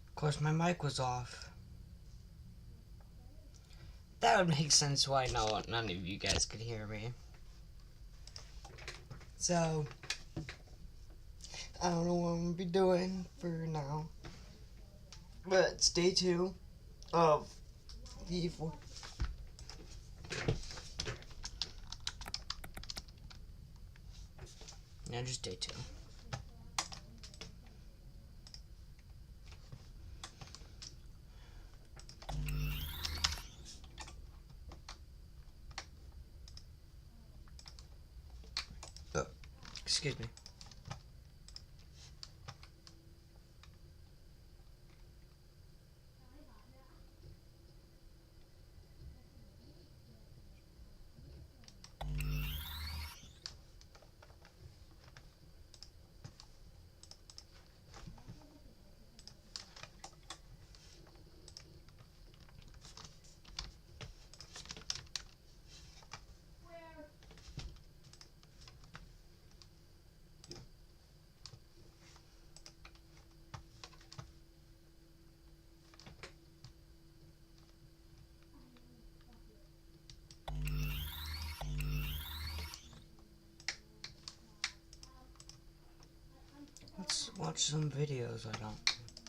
Of course, my mic was off. That would make sense why none of you guys could hear me. So, I don't know what I'm going to be doing for now. But it's day 2 of the evil. Yeah, just day 2. Oh, excuse me. Let's watch some videos. I don't.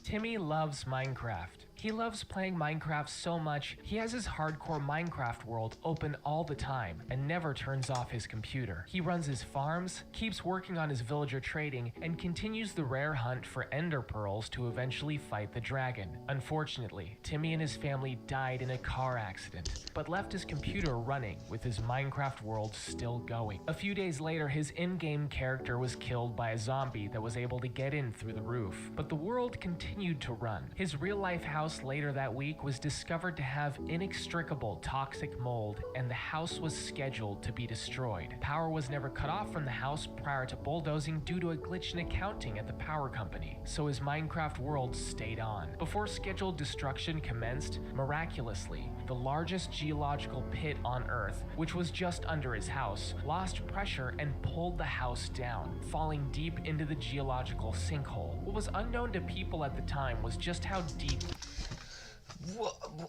Timmy loves Minecraft. He loves playing Minecraft so much, he has his hardcore Minecraft world open all the time and never turns off his computer. He runs his farms, keeps working on his villager trading, and continues the rare hunt for ender pearls to eventually fight the dragon. Unfortunately, Timmy and his family died in a car accident, but left his computer running with his Minecraft world still going. A few days later, his in-game character was killed by a zombie that was able to get in through the roof, but the world continued to run. His real-life house later that week was discovered to have inextricable toxic mold, and the house was scheduled to be destroyed. Power was never cut off from the house prior to bulldozing due to a glitch in accounting at the power company, so his Minecraft world stayed on. Before scheduled destruction commenced, miraculously, the largest geological pit on Earth, which was just under his house, lost pressure and pulled the house down, falling deep into the geological sinkhole. What was unknown to people at the time was just how deep.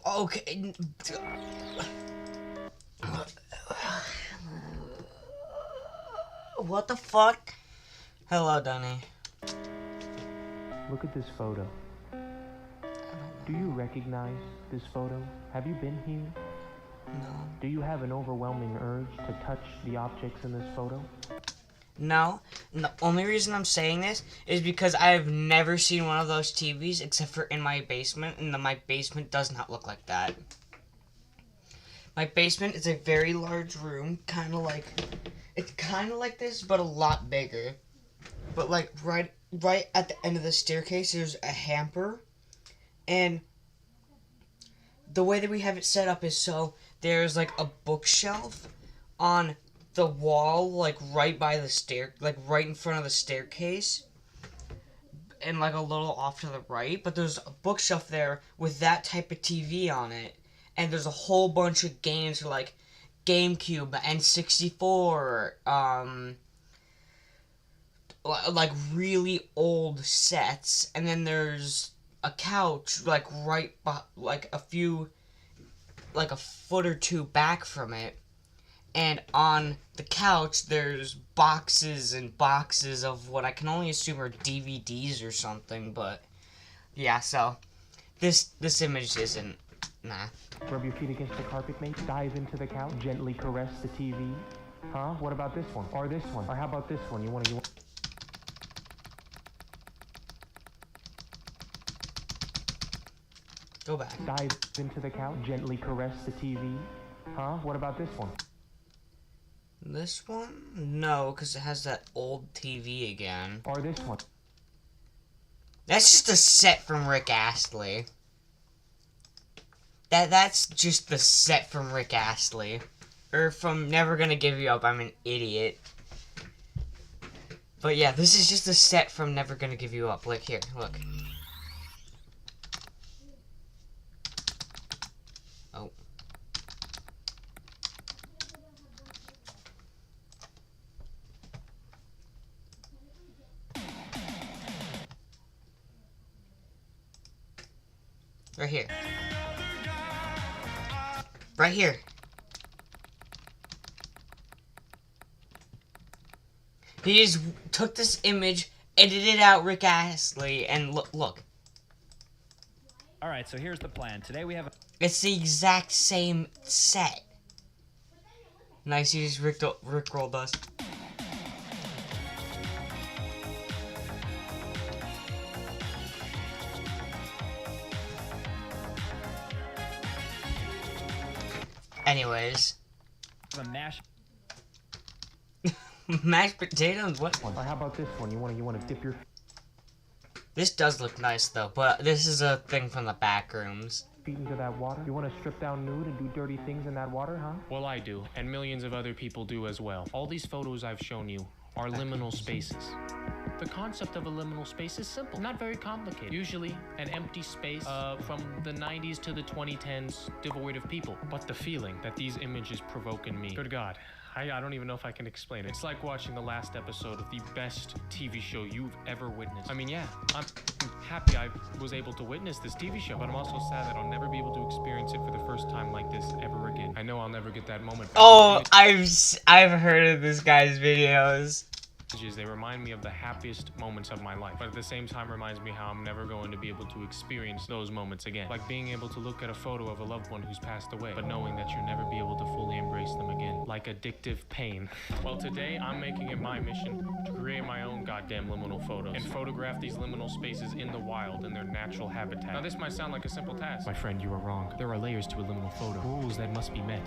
Okay. What the fuck? Hello, Donnie. Look at this photo. Do you recognize this photo? Have you been here? No. Do you have an overwhelming urge to touch the objects in this photo? No. And the only reason I'm saying this is because I have never seen one of those TVs except for in my basement, and my basement does not look like that. My basement is a very large room, it's kind of like this, but a lot bigger. But like right at the end of the staircase, there's a hamper, and the way that we have it set up is so there's like a bookshelf on the wall, like right by the like right in front of the staircase, and like a little off to the right, but there's a bookshelf there with that type of TV on it, and there's a whole bunch of games like GameCube, N64, like really old sets, and then there's a couch like like a foot or two back from it, And on the couch, there's boxes and boxes of what I can only assume are DVDs or something, but yeah, so this image isn't, nah. Rub your feet against the carpet, mate. Dive into the couch. Gently caress the TV. Huh? What about this one? Or this one? Or how about this one? You want to... Go back. Dive into the couch. Gently caress the TV. Huh? What about this one? This one? No, because it has that old TV again. Or this one? That's just a set from Rick Astley. That's just the set from Rick Astley. Or from Never Gonna Give You Up, I'm an idiot. But yeah, this is just a set from Never Gonna Give You Up. Like, here, look. Oh. Right here. Right here. He just took this image, edited out Rick Astley, and look. Alright, so here's the plan. Today we have a... It's the exact same set. Nice, you just rickrolled us. Anyways. a mashed... Mashed potatoes? What? Or how about this one? You want to dip your... This does look nice though, but this is a thing from the back rooms. feet into that water? You want to strip down nude and do dirty things in that water, huh? Well, I do, and millions of other people do as well. All these photos I've shown you are liminal spaces. The concept of a liminal space is simple, not very complicated. Usually an empty space from the 90s to the 2010s, devoid of people. But the feeling that these images provoke in me, good God, I don't even know if I can explain it. It's like watching the last episode of the best TV show you've ever witnessed. I mean, yeah, I'm happy I was able to witness this TV show, but I'm also sad that I'll never be able to experience it for the first time like this ever again. I know I'll never get that moment back. Oh, I've heard of this guy's videos. They remind me of the happiest moments of my life, but at the same time reminds me how I'm never going to be able to experience those moments again. Like being able to look at a photo of a loved one who's passed away, but knowing that you'll never be able to fully embrace them again. Like addictive pain. Well, today I'm making it my mission to create my own goddamn liminal photos and photograph these liminal spaces in the wild in their natural habitat. Now this might sound like a simple task. My friend, you are wrong. There are layers to a liminal photo, rules that must be met.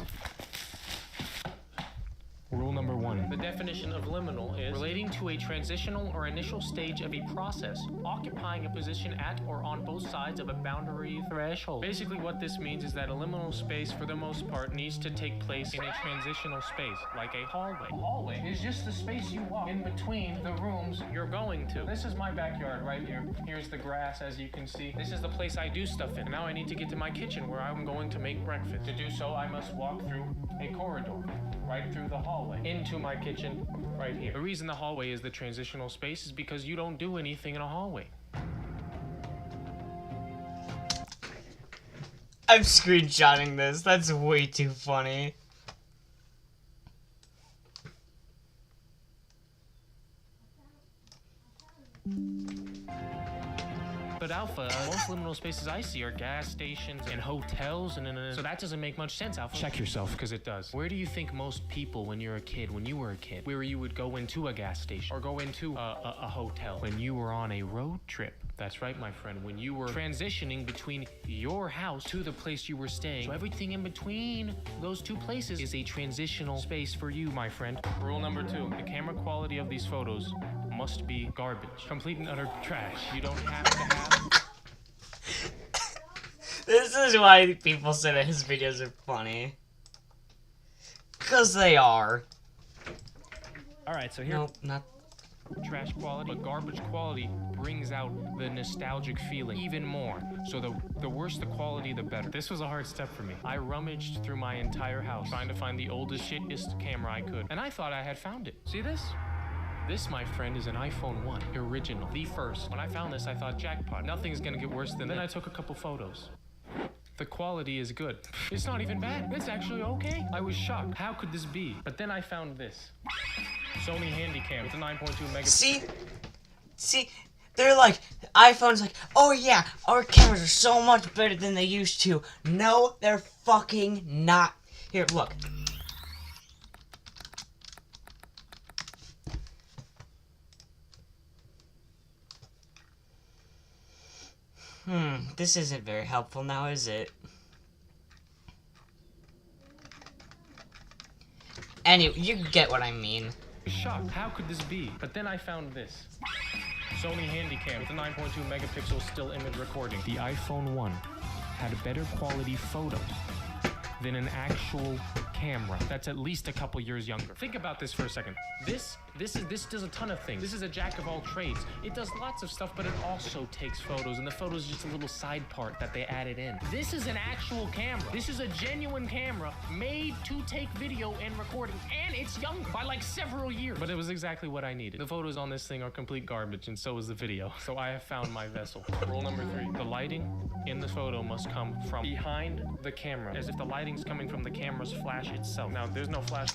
Rule number 1. The definition of liminal is relating to a transitional or initial stage of a process, occupying a position at or on both sides of a boundary threshold. Basically what this means is that a liminal space for the most part needs to take place in a transitional space, like a hallway. A hallway is just the space you walk in between the rooms you're going to. This is my backyard right here. Here's the grass, as you can see. This is the place I do stuff in. And now I need to get to my kitchen where I'm going to make breakfast. To do so, I must walk through a corridor, right through the hallway, into my kitchen right here. The reason the hallway is the transitional space is because you don't do anything in a hallway. I'm screenshotting this. That's way too funny. But Alpha, most liminal spaces I see are gas stations and hotels, and so that doesn't make much sense, Alpha. Check yourself, because it does. Where do you think most people, when you were a kid, where you would go into a gas station or go into a hotel when you were on a road trip? That's right, my friend, when you were transitioning between your house to the place you were staying. So everything in between those two places is a transitional space for you, my friend. Rule number 2, the camera quality of these photos must be garbage. Complete and utter trash. You don't have to have... This is why people say that his videos are funny. Because they are. Alright, so here... Nope, not... trash quality, but garbage quality brings out the nostalgic feeling even more. So the worse the quality, the better. This was a hard step for me. I rummaged through my entire house trying to find the oldest, shittiest camera I could, and I thought I had found it. See this? This, my friend, is an iPhone 1, original, the first. When I found this, I thought, jackpot, nothing's gonna get worse than this. Then I took a couple photos. The quality is good. It's not even bad. It's actually okay. I was shocked. How could this be? But then I found this. Sony Handycam with a 9.2 megapixel. See, they're like, iPhone's like, oh yeah, our cameras are so much better than they used to. No, they're fucking not. Here, look. This isn't very helpful now, is it? Anyway, you get what I mean. Shocked. How could this be? But then I found this. Sony Handycam with a 9.2 megapixel still image recording. The iPhone 1 had better quality photos than an actual camera That's at least a couple years younger. Think about this for a second. This does a ton of things. This is a jack of all trades. It does lots of stuff, but it also takes photos, and the photos is just a little side part that they added in. This is an actual camera. This is a genuine camera made to take video and recording, and it's younger by like several years. But it was exactly what I needed. The photos on this thing are complete garbage, and so is the video. So I have found my vessel. Rule number 3. The lighting in the photo must come from behind the camera, as if the lighting's coming from the camera's flash itself. Now, there's no flash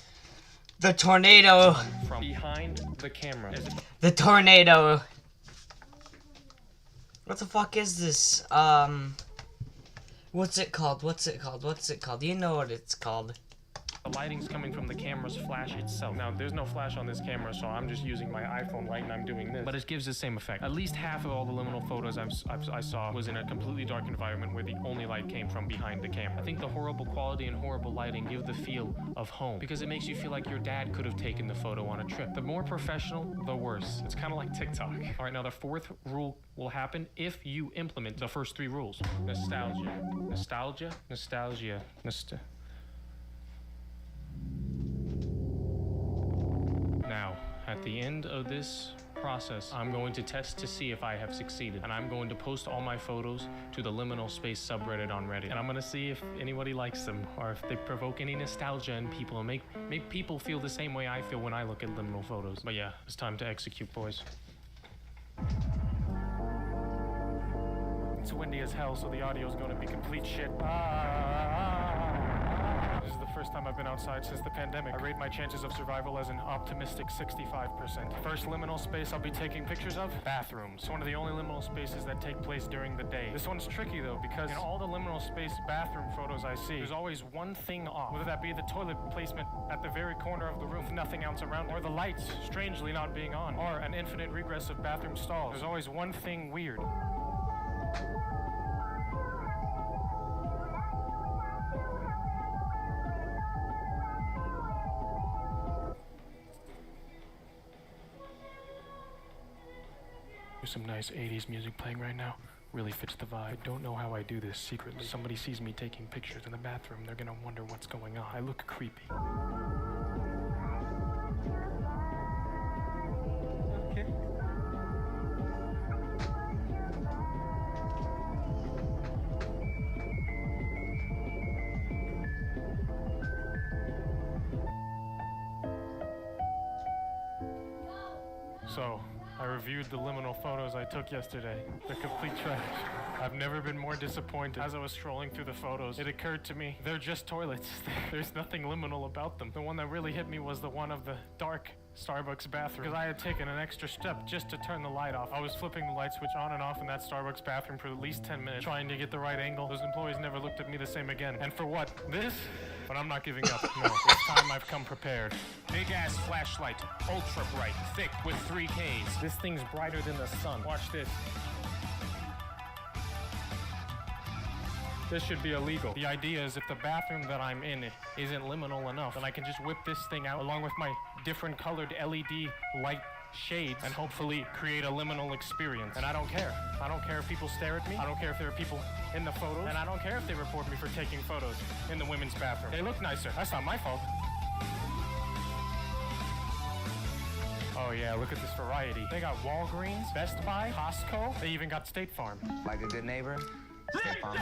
The tornado. from behind the camera. As if The tornado. What the fuck is this? What's it called? What's it called? What's it called? You know what it's called. the lighting's coming from the camera's flash itself. Now, there's no flash on this camera, so I'm just using my iPhone light and I'm doing this. But it gives the same effect. At least half of all the liminal photos I saw was in a completely dark environment where the only light came from behind the camera. I think the horrible quality and horrible lighting give the feel of home because it makes you feel like your dad could have taken the photo on a trip. The more professional, the worse. It's kind of like TikTok. All right, now the 4th rule will happen if you implement the first 3 rules. Nostalgia. Nostalgia. Nostalgia. Now, at the end of this process, I'm going to test to see if I have succeeded. And I'm going to post all my photos to the Liminal Space subreddit on Reddit. And I'm going to see if anybody likes them or if they provoke any nostalgia in people and make people feel the same way I feel when I look at liminal photos. But yeah, it's time to execute, boys. It's windy as hell, so the audio's going to be complete shit. This is the first time I've been outside since the pandemic. I rate my chances of survival as an optimistic 65%. First liminal space I'll be taking pictures of? Bathrooms. It's one of the only liminal spaces that take place during the day. This one's tricky though, because in all the liminal space bathroom photos I see, there's always one thing off. Whether that be the toilet placement at the very corner of the room with nothing else around it, or the lights strangely not being on, or an infinite regress of bathroom stalls. There's always one thing weird. There's some nice 80s music playing right now. Really fits the vibe. I don't know how I do this secretly. Somebody sees me taking pictures in the bathroom, they're gonna wonder what's going on. I look creepy. Okay. So, I reviewed the liminal photos I took yesterday. They're complete trash. I've never been more disappointed. As I was scrolling through the photos, it occurred to me, they're just toilets. There's nothing liminal about them. The one that really hit me was the one of the dark Starbucks bathroom, because I had taken an extra step just to turn the light off. I was flipping the light switch on and off in that Starbucks bathroom for at least 10 minutes, trying to get the right angle. Those employees never looked at me the same again. And for what? This? But I'm not giving up. No, this time I've come prepared. Big ass flashlight, ultra bright, thick with 3 Ks. This thing's brighter than the sun. Watch this. This should be illegal. The idea is if the bathroom that I'm in isn't liminal enough, then I can just whip this thing out along with my different colored LED light shades and hopefully create a liminal experience. And I don't care. I don't care if people stare at me. I don't care if there are people in the photos. And I don't care if they report me for taking photos in the women's bathroom. They look nicer. That's not my fault. Oh yeah, look at this variety. They got Walgreens, Best Buy, Costco. They even got State Farm. Like a good neighbor, State Farm.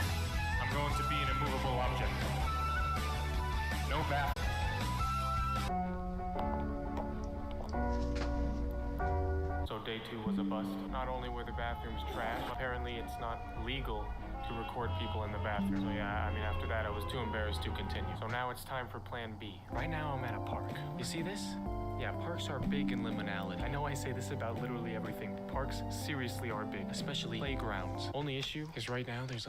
I'm going to be an immovable object. No bath. So day 2 was a bust. Not only were the bathrooms trash, apparently it's not legal to record people in the bathroom. So yeah, I mean, after that, I was too embarrassed to continue. So now it's time for plan B. Right now, I'm at a park. You see this? Yeah, parks are big in liminality. I know I say this about literally everything, but parks seriously are big, especially playgrounds. Only issue is right now there's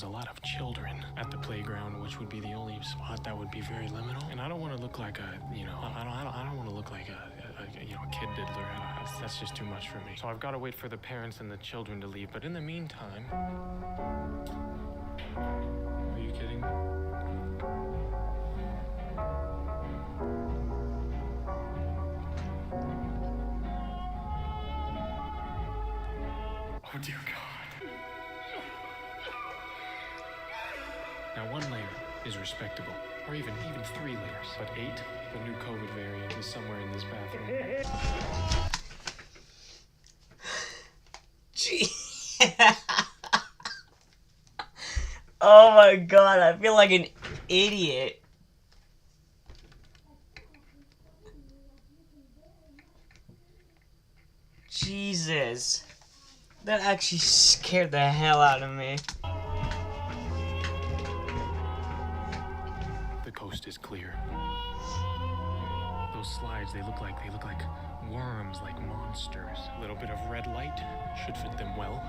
a lot of children at the playground, which would be the only spot that would be very liminal. And I don't want to look like a, you know, I don't want to look like a kid diddler. That's just too much for me. So I've got to wait for the parents and the children to leave. But in the meantime, are you kidding me? Oh dear God. Now 1 layer is respectable, or even 3 layers. But 8, the new COVID variant, is somewhere in this bathroom. Gee. Oh my god, I feel like an idiot. Jesus. That actually scared the hell out of me. The coast is clear. Those slides, they look like worms, like monsters. A little bit of red light should fit them well.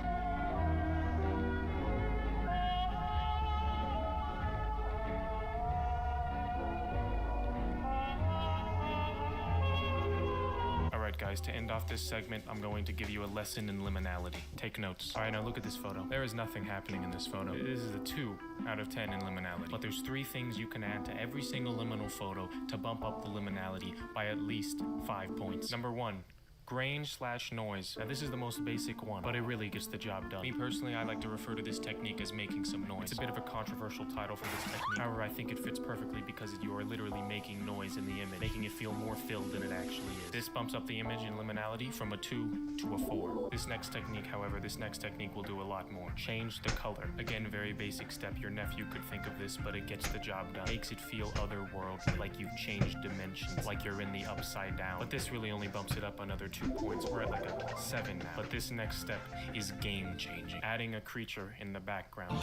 Alright guys, to end off this segment, I'm going to give you a lesson in liminality. Take notes. Alright, now look at this photo. There is nothing happening in this photo. This is a 2 out of 10 in liminality. But there's 3 things you can add to every single liminal photo to bump up the liminality by at least 5 points. Number 1. Grain/noise. Now this is the most basic one, but it really gets the job done. Me personally, I like to refer to this technique as making some noise. It's a bit of a controversial title for this technique. However, I think it fits perfectly because you are literally making noise in the image, making it feel more filled than it actually is. This bumps up the image in liminality from a 2 to a 4. This next technique will do a lot more. Change the color. Again, very basic step. Your nephew could think of this, but it gets the job done. Makes it feel otherworldly, like you've changed dimensions, like you're in the upside down. But this really only bumps it up another 2 points. We're at like a 7 now. But this next step is game changing. Adding a creature in the background.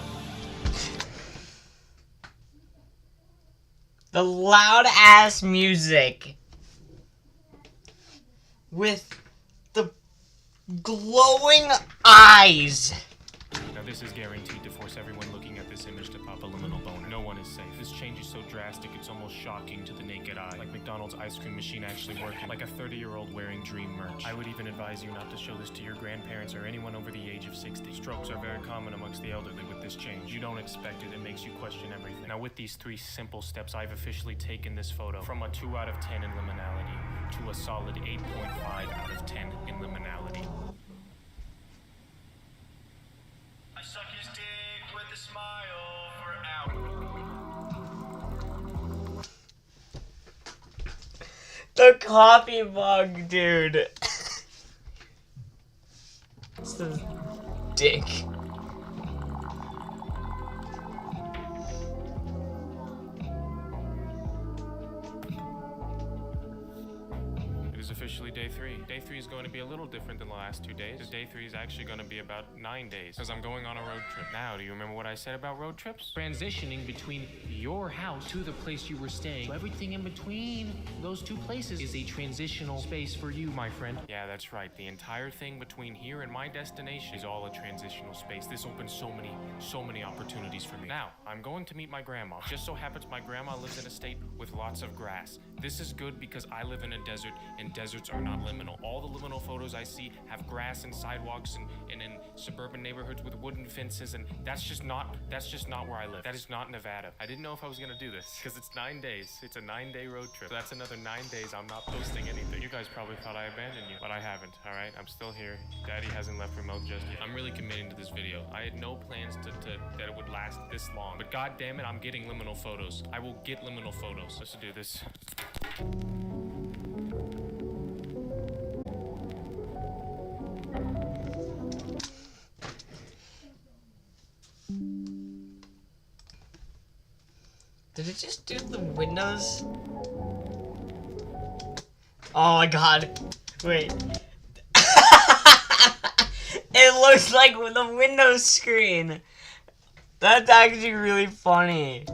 The loud ass music with the glowing eyes. Now this is guaranteed to force everyone looking at this image to pop a liminal boner. No one is safe. This change is so drastic it's almost shocking to the naked eye. Like McDonald's ice cream machine actually working. Like a 30-year-old wearing Dream merch. I would even advise you not to show this to your grandparents or anyone over the age of 60. Strokes are very common amongst the elderly with this change. You don't expect it. It makes you question everything. Now with these 3 simple steps, I've officially taken this photo from a 2 out of 10 in liminality to a solid 8.5 out of 10 in liminality. I suck his dick with a smile for hours. The coffee mug, dude. It's the dick. It is officially day 3. Day 3 is going to be a little different than the last 2 days. Day 3 is actually going to be about 9 days because I'm going on a road trip. Now, do you remember what I said about road trips? Transitioning between your house to the place you were staying. So everything in between those 2 places is a transitional space for you, my friend. Yeah, that's right. The entire thing between here and my destination is all a transitional space. This opens so many opportunities for me. Now, I'm going to meet my grandma. Just so happens my grandma lives in a state with lots of grass. This is good because I live in a desert and deserts are not liminal. All the liminal photos I see have grass and sidewalks and in suburban neighborhoods with wooden fences, and that's just not where I live. That is not Nevada. I didn't know if I was gonna do this because it's 9 days. It's a 9-day road trip. So that's another 9 days I'm not posting anything. You guys probably thought I abandoned you, but I haven't, all right? I'm still here. Daddy hasn't left remote just yet. I'm really committing to this video. I had no plans that it would last this long, but god damn it, I'm getting liminal photos. I will get liminal photos. Let's do this. Did it just do the windows? Oh my god. Wait. It looks like the Windows screen. That's actually really funny.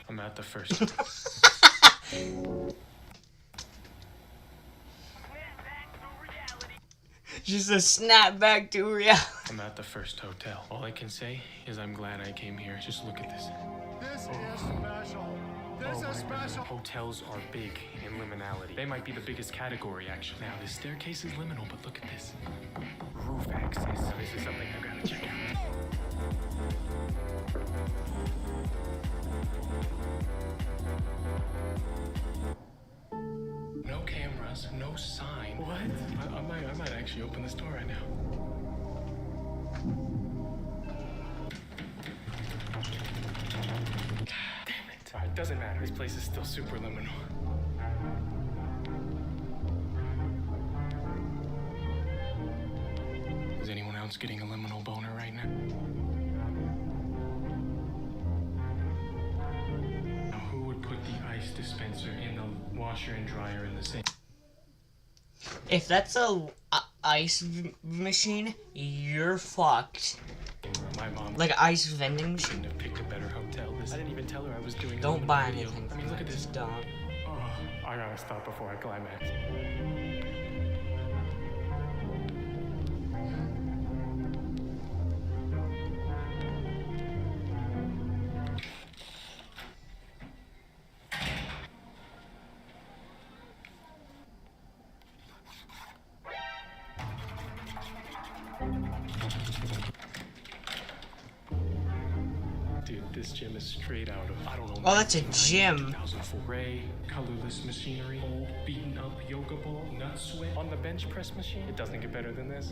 I'm at the first. Just a snap back to reality. I'm at the first hotel. All I can say is I'm glad I came here. Just look at this. This is special. This is special. Hotels are big in liminality. They might be the biggest category, actually. Now, this staircase is liminal, but look at this. Roof access. Now, this is something I've got to check out. No cameras, no sign. What? I might actually open this door right now. Damn it. Alright, doesn't matter. This place is still super liminal. Is anyone else getting a liminal boner right now? Now, who would put the ice dispenser in the washer and dryer in the same? If that's a ice machine, you're fucked. My mom Like ice vending machine. shouldn't have picked a better hotel. I didn't even tell her I was doing. Don't a buy video. anything. I mean, look at this. Just don't. Oh, I gotta stop before I climax. Dude, this gym is straight out of, I don't know. Oh, that's a gym. 2004. Gray, colorless machinery, old, beaten up yoga ball, nut sweat on the bench press machine. It doesn't get better than this.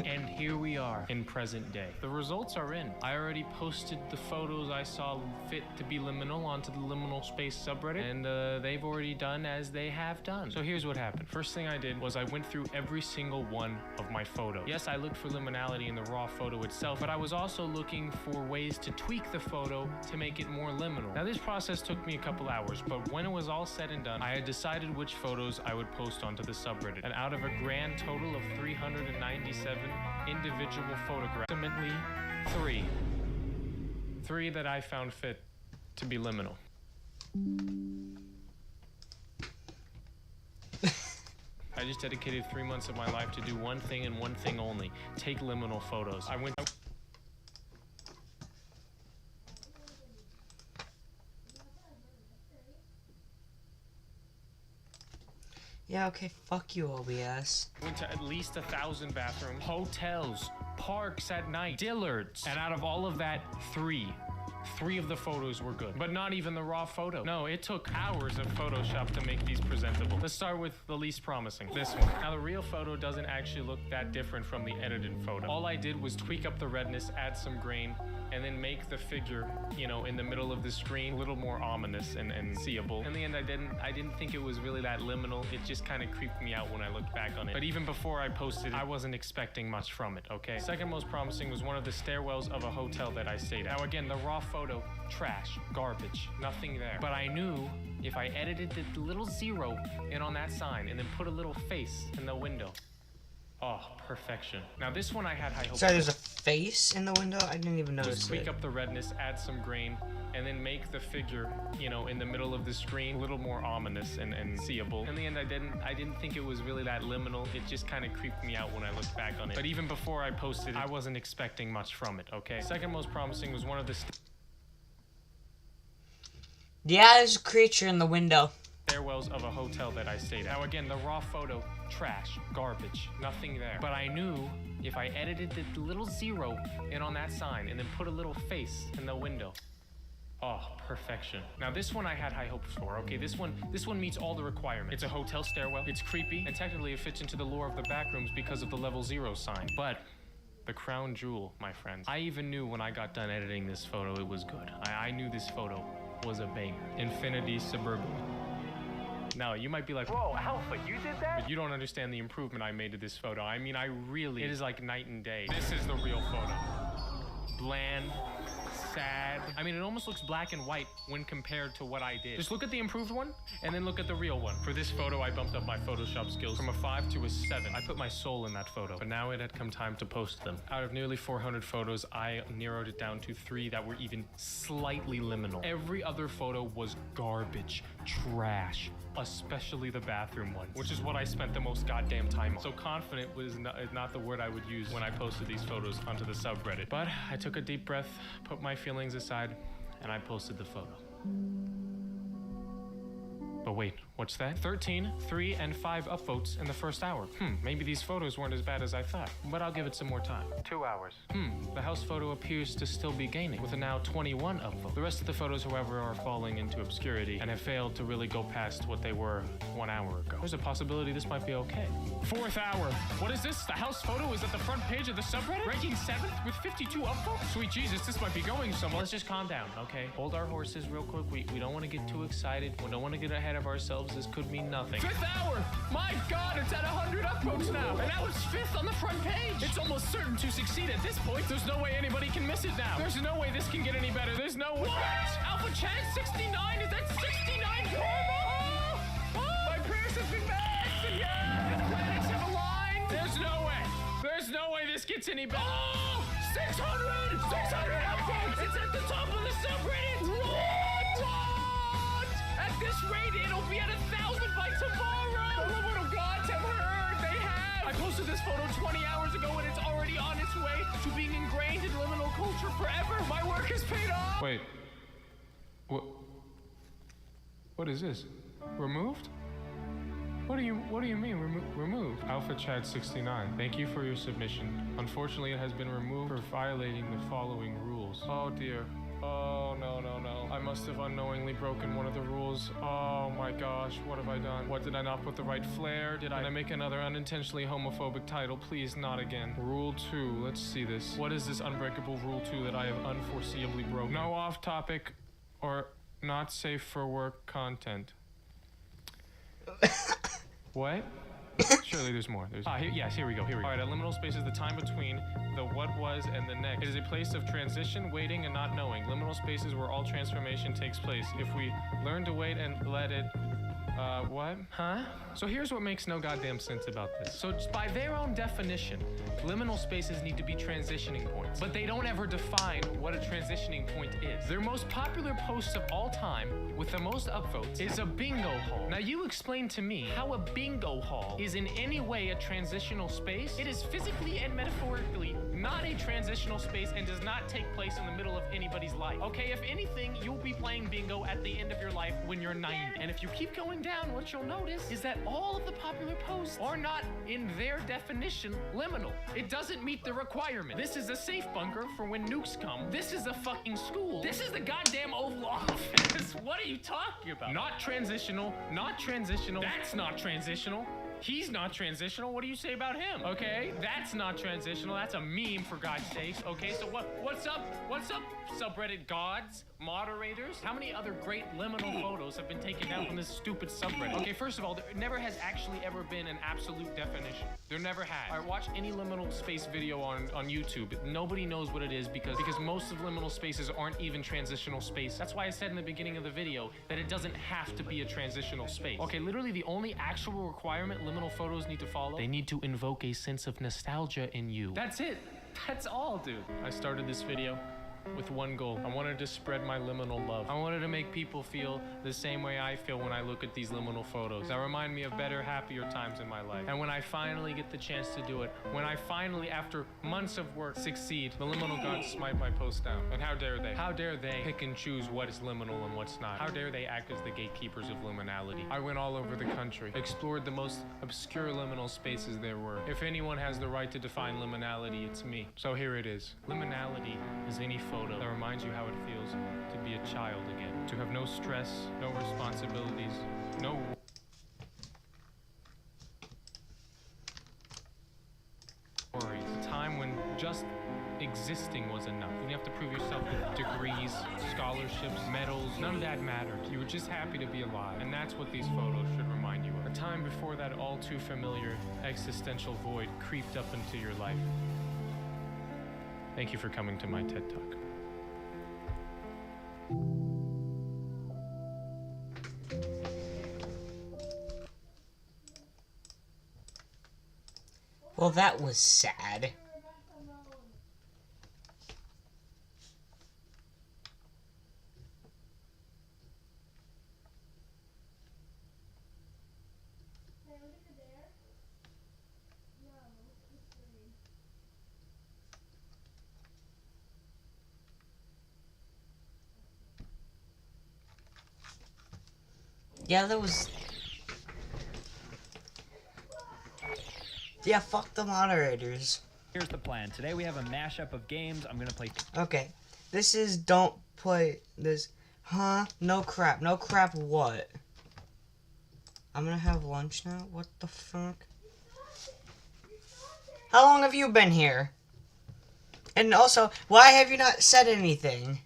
And here we are in present day. The results are in. I already posted the photos I saw fit to be liminal onto the liminal space subreddit, and they've already done as they have done. So here's what happened. First thing I did was I went through every single one of my photos. Yes, I looked for liminality in the raw photo itself, but I was also looking for ways to tweak the photo to make it more liminal. Now this process took me a couple hours, but when it was all said and done, I had decided which photos I would post onto the subreddit. And out of a grand total of 397 individual photographs, ultimately three that I found fit to be liminal. I just dedicated 3 months of my life to do one thing and one thing only: take liminal photos. Yeah, okay, fuck you, OBS. Went to at least 1,000 bathrooms, hotels, parks at night, Dillard's. And out of all of that, three of the photos were good, but not even the raw photo. No, it took hours of Photoshop to make these presentable. Let's start with the least promising, this one. Now, the real photo doesn't actually look that different from the edited photo. All I did was tweak up the redness, add some grain, and then make the figure, you know, in the middle of the screen a little more ominous and seeable. In the end, I didn't think it was really that liminal. It just kind of creeped me out when I looked back on it. But even before I posted it, I wasn't expecting much from it, okay? Second most promising was one of the stairwells of a hotel that I stayed at. Now again, the raw photo, trash, garbage, nothing there. But I knew if I edited the little zero in on that sign and then put a little face in the window, oh, perfection. Now this one I had high hopes. Sorry, there's a face in the window? I didn't even notice Just tweak it. up the redness, add some grain, and then make the figure, you know, in the middle of the screen a little more ominous and seeable. In the end, I didn't think it was really that liminal. It just kind of creeped me out when I looked back on it. But even before I posted it, I wasn't expecting much from it, okay? Second most promising was one of the Yeah, there's a creature in the window. stairwells of a hotel that I stayed at. Now again, the raw photo, trash, garbage, nothing there. But I knew if I edited the little zero in on that sign and then put a little face in the window, oh, perfection. Now this one I had high hopes for, okay? This one meets all the requirements. It's a hotel stairwell, it's creepy, and technically it fits into the lore of the backrooms because of the level 0 sign. But the crown jewel, my friends. I even knew when I got done editing this photo it was good. I knew this photo was a banger. Infinity Suburban. Now, you might be like, whoa, Alpha, you did that? But you don't understand the improvement I made to this photo. I mean, it is like night and day. This is the real photo. Bland, sad. I mean, it almost looks black and white when compared to what I did. Just look at the improved one and then look at the real one. For this photo, I bumped up my Photoshop skills from a 5 to a 7. I put my soul in that photo, but now it had come time to post them. Out of nearly 400 photos, I narrowed it down to 3 that were even slightly liminal. Every other photo was garbage, trash, especially the bathroom one, which is what I spent the most goddamn time on. So confident was not the word I would use when I posted these photos onto the subreddit. But I took a deep breath, put my feelings aside, and I posted the photo. But wait, what's that? 13, 3, and 5 upvotes in the first hour. Maybe these photos weren't as bad as I thought, but I'll give it some more time. 2 hours. The house photo appears to still be gaining, with a now 21 upvotes. The rest of the photos, however, are falling into obscurity and have failed to really go past what they were 1 hour ago. There's a possibility this might be okay. 4th hour. What is this? The house photo is at the front page of the subreddit? Ranking 7th with 52 upvotes? Sweet Jesus, this might be going somewhere. Let's just calm down, okay? Hold our horses real quick. We don't want to get too excited. We don't want to get ahead of ourselves. This could mean nothing. 5th hour! My God, it's at 100 upvotes now. And now it's 5th on the front page. It's almost certain to succeed at this point. There's no way anybody can miss it now. There's no way this can get any better. There's no way. What? Alpha Chat 69? Is that 69 karma? My prayers have been met. Yeah. The planets have aligned. There's no way. There's no way this gets any better. 600! 600 upvotes! It's at the top of the subreddit. What? At this rate, it'll be at 1,000 by tomorrow! The little gods have heard! They have! I posted this photo 20 hours ago and it's already on its way to being ingrained in liminal culture forever! My work has paid off! Wait. What is this? Removed? What do you mean removed? Alpha Chad 69. Thank you for your submission. Unfortunately, it has been removed for violating the following rules. Oh dear. Oh, no. I must have unknowingly broken one of the rules. Oh my gosh, what have I done? What, did I not put the right flair? Did I make another unintentionally homophobic title? Please, not again. Rule 2, let's see this. What is this unbreakable rule 2 that I have unforeseeably broken? No off-topic or not safe for work content. What? Surely there's more. Yes, here we go. All right, a liminal space is the time between the what was and the next. It is a place of transition, waiting, and not knowing. Liminal spaces where all transformation takes place. If we learn to wait and let it... what? Huh? So here's what makes no goddamn sense about this. So by their own definition, liminal spaces need to be transitioning points, but they don't ever define what a transitioning point is. Their most popular post of all time, with the most upvotes, is a bingo hall. Now you explain to me how a bingo hall is in any way a transitional space. It is physically and metaphorically not a transitional space and does not take place in the middle of anybody's life. Okay, if anything, you'll be playing bingo at the end of your life when you're 90. And if you keep going down, what you'll notice is that all of the popular posts are not, in their definition, liminal. It doesn't meet the requirement. This is a safe bunker for when nukes come. This is a fucking school. This is the goddamn Oval Office. What are you talking about? Not transitional, not transitional. That's not transitional. He's not transitional. What do you say about him? Okay, that's not transitional. That's a meme, for God's sakes. Okay, so what's up? What's up, subreddit gods, moderators? How many other great liminal photos have been taken down from this stupid subreddit? Okay, first of all, there never has actually ever been an absolute definition. There never has. All right, watch any liminal space video on YouTube. Nobody knows what it is because most of liminal spaces aren't even transitional space. That's why I said in the beginning of the video that it doesn't have to be a transitional space. Okay, literally the only actual requirement liminal photos need to follow, they need to invoke a sense of nostalgia in you. That's it. That's all, dude. I started this video with one goal. I wanted to spread my liminal love. I wanted to make people feel the same way I feel when I look at these liminal photos that remind me of better, happier times in my life. And when I finally get the chance to do it, when I finally, after months of work, succeed, the liminal gods smite my post down. And how dare they? How dare they pick and choose what is liminal and what's not? How dare they act as the gatekeepers of liminality? I went all over the country, explored the most obscure liminal spaces there were. If anyone has the right to define liminality, it's me. So here it is. Liminality is any photo that reminds you how it feels to be a child again. To have no stress, no responsibilities, no worries. A time when just existing was enough. You didn't have to prove yourself with degrees, scholarships, medals. None of that mattered. You were just happy to be alive. And that's what these photos should remind you of. A time before that all too familiar existential void creeped up into your life. Thank you for coming to my TED Talk. Well, that was sad. Yeah, that was... Yeah, fuck the moderators. Here's the plan. Today we have a mashup of games. I'm gonna play. Okay. This is don't play this. Huh? No crap. No crap what? I'm gonna have lunch now? What the fuck? How long have you been here? And also, why have you not said anything?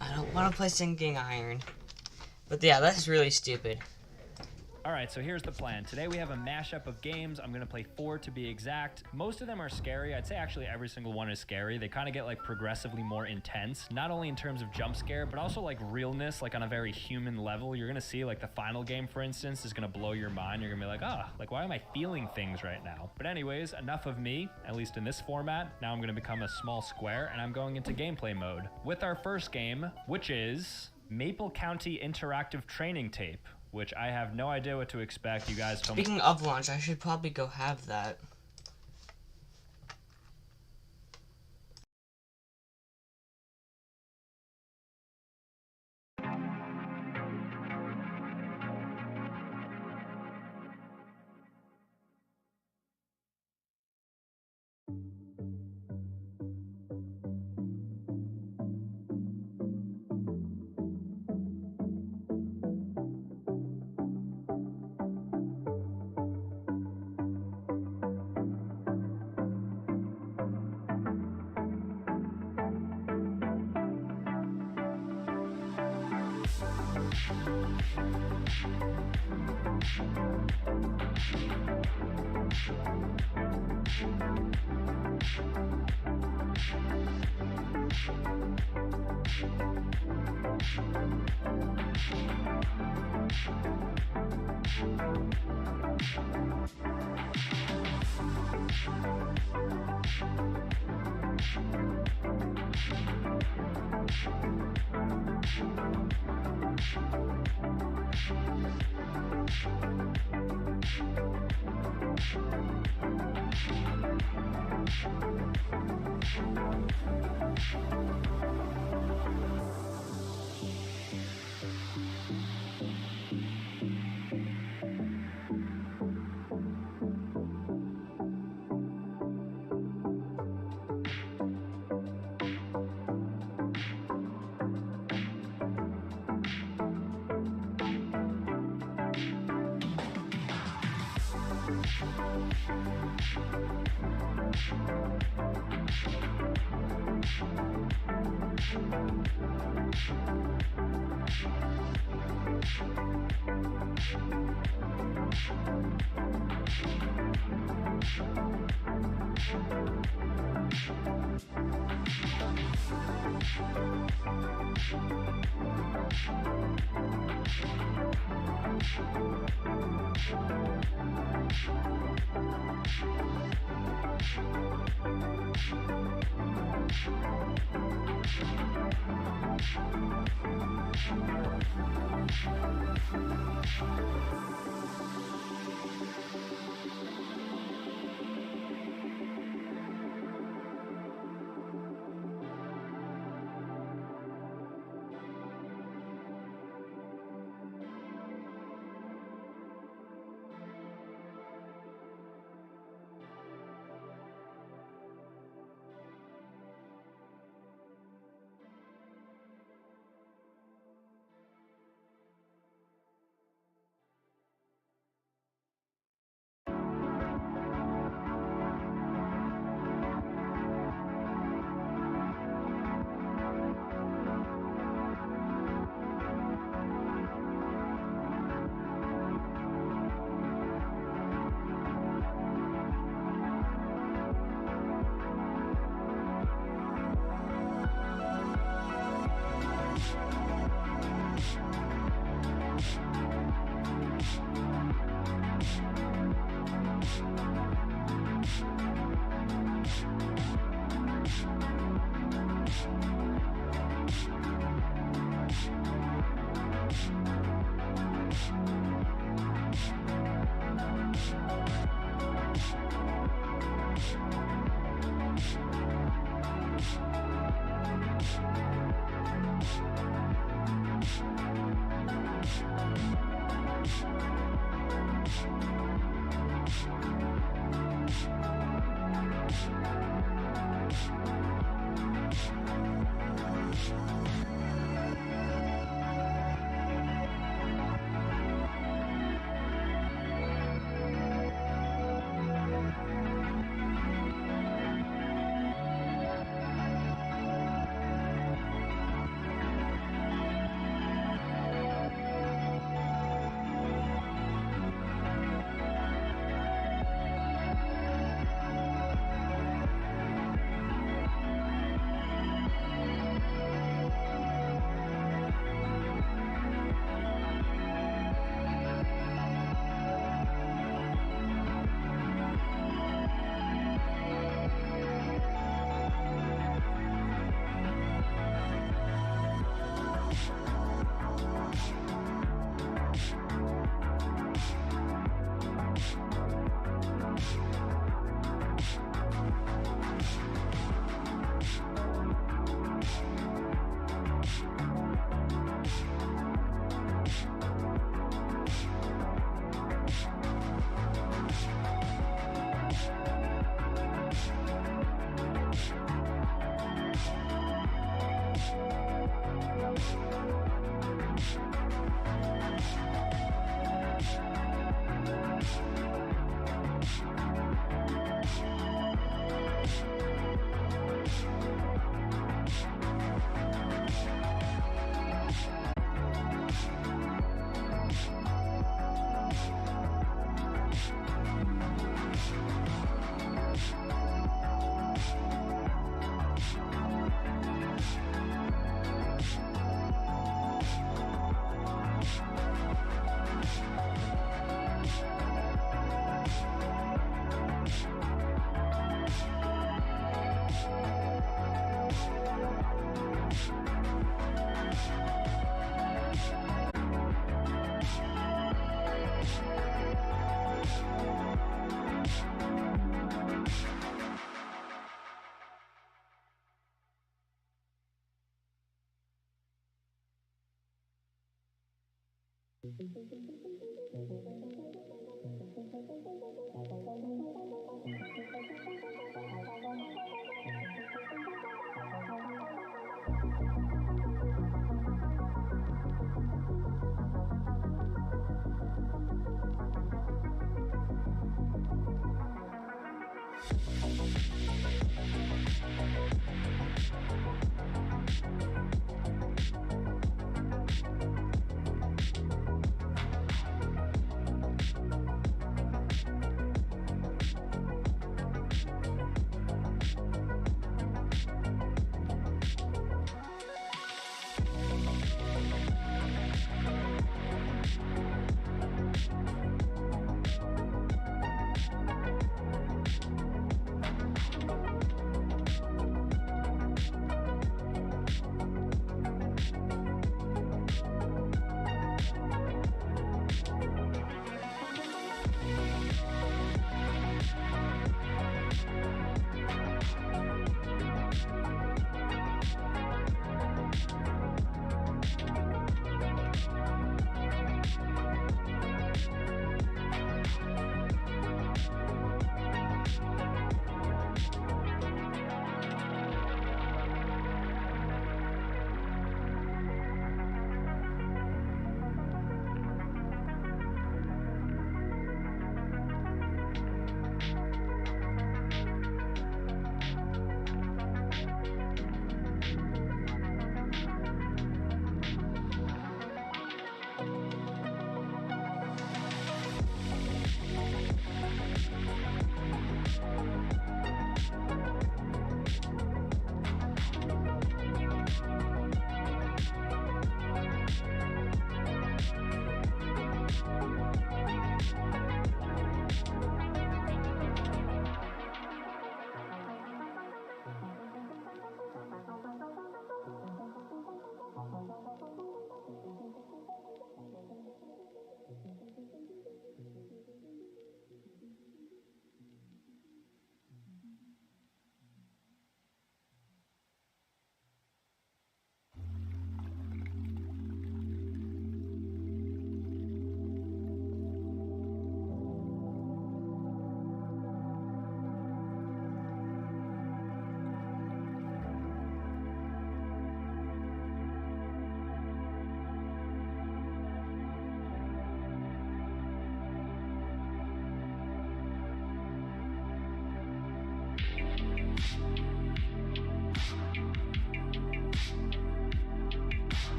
I don't want to play Sinking Iron. But yeah, that's really stupid. All right, so here's the plan. Today we have a mashup of games. I'm gonna play 4 to be exact. Most of them are scary. I'd say actually every single one is scary. They kind of get like progressively more intense, not only in terms of jump scare, but also like realness, like on a very human level. You're gonna see like the final game, for instance, is gonna blow your mind. You're gonna be like, like why am I feeling things right now? But anyways, enough of me, at least in this format. Now I'm gonna become a small square and I'm going into gameplay mode with our first game, which is Maple County Interactive Training Tape, which I have no idea what to expect. You guys told me. Speaking of lunch, I should probably go have that.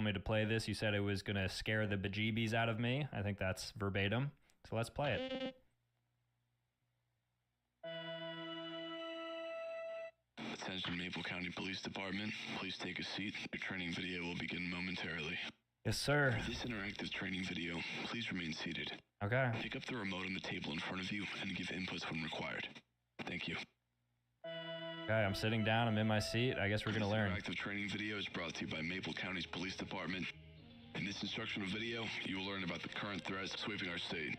me to play this. You said it was going to scare the bejeebies out of me. I think that's verbatim. So let's play it. Attention Maple County Police Department. Please take a seat. Your training video will begin momentarily. Yes, sir. For this interactive training video, please remain seated. Okay. Pick up the remote on the table in front of you and give inputs when required. Thank you. Okay, I'm sitting down. I'm in my seat. I guess we're going to learn. This interactive training video is brought to you by Maple County's Police Department. In this instructional video, you will learn about the current threats sweeping our state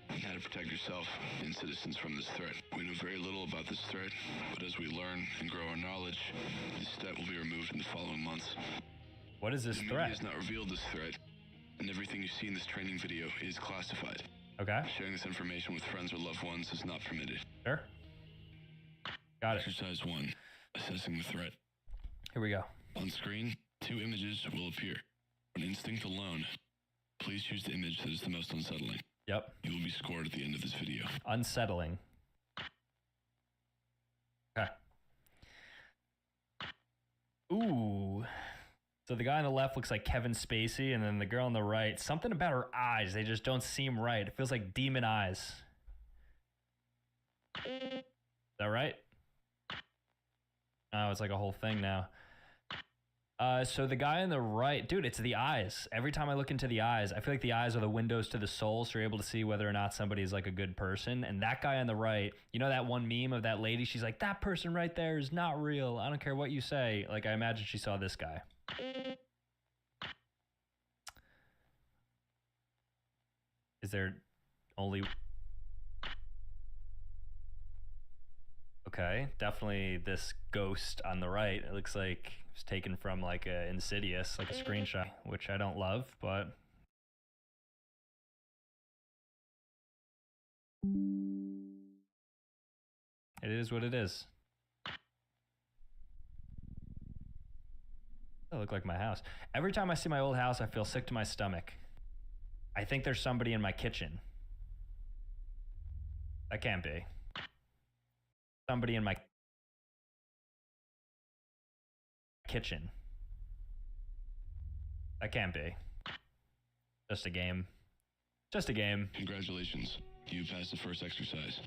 and how to protect yourself and citizens from this threat. We know very little about this threat, but as we learn and grow our knowledge, this threat will be removed in the following months. What is this The threat? media has not revealed this threat, and everything you see in this training video is classified. Okay. Sharing this information with friends or loved ones is not permitted. Sure. Got it. Exercise 1. Assessing the threat. Here we go. On screen, 2 images will appear. On instinct alone, please choose the image that is the most unsettling. Yep. You will be scored at the end of this video. Unsettling. Okay. Ooh. So the guy on the left looks like Kevin Spacey, and then the girl on the right, something about her eyes, they just don't seem right. It feels like demon eyes. Is that right? Oh, it's like a whole thing now. So the guy on the right, dude, it's the eyes. Every time I look into the eyes, I feel like the eyes are the windows to the soul, so you're able to see whether or not somebody's like a good person. And that guy on the right, you know that one meme of that lady? She's like, that person right there is not real. I don't care what you say. Like, I imagine she saw this guy. Is there only... Okay, definitely this ghost on the right. It looks like it was taken from like a Insidious, like a screenshot, which I don't love, but it is what it is. That look like my house. Every time I see my old house, I feel sick to my stomach. I think there's somebody in my kitchen. That can't be. Somebody in my kitchen. That can't be. Just a game. Just a game. Congratulations. You passed the first exercise.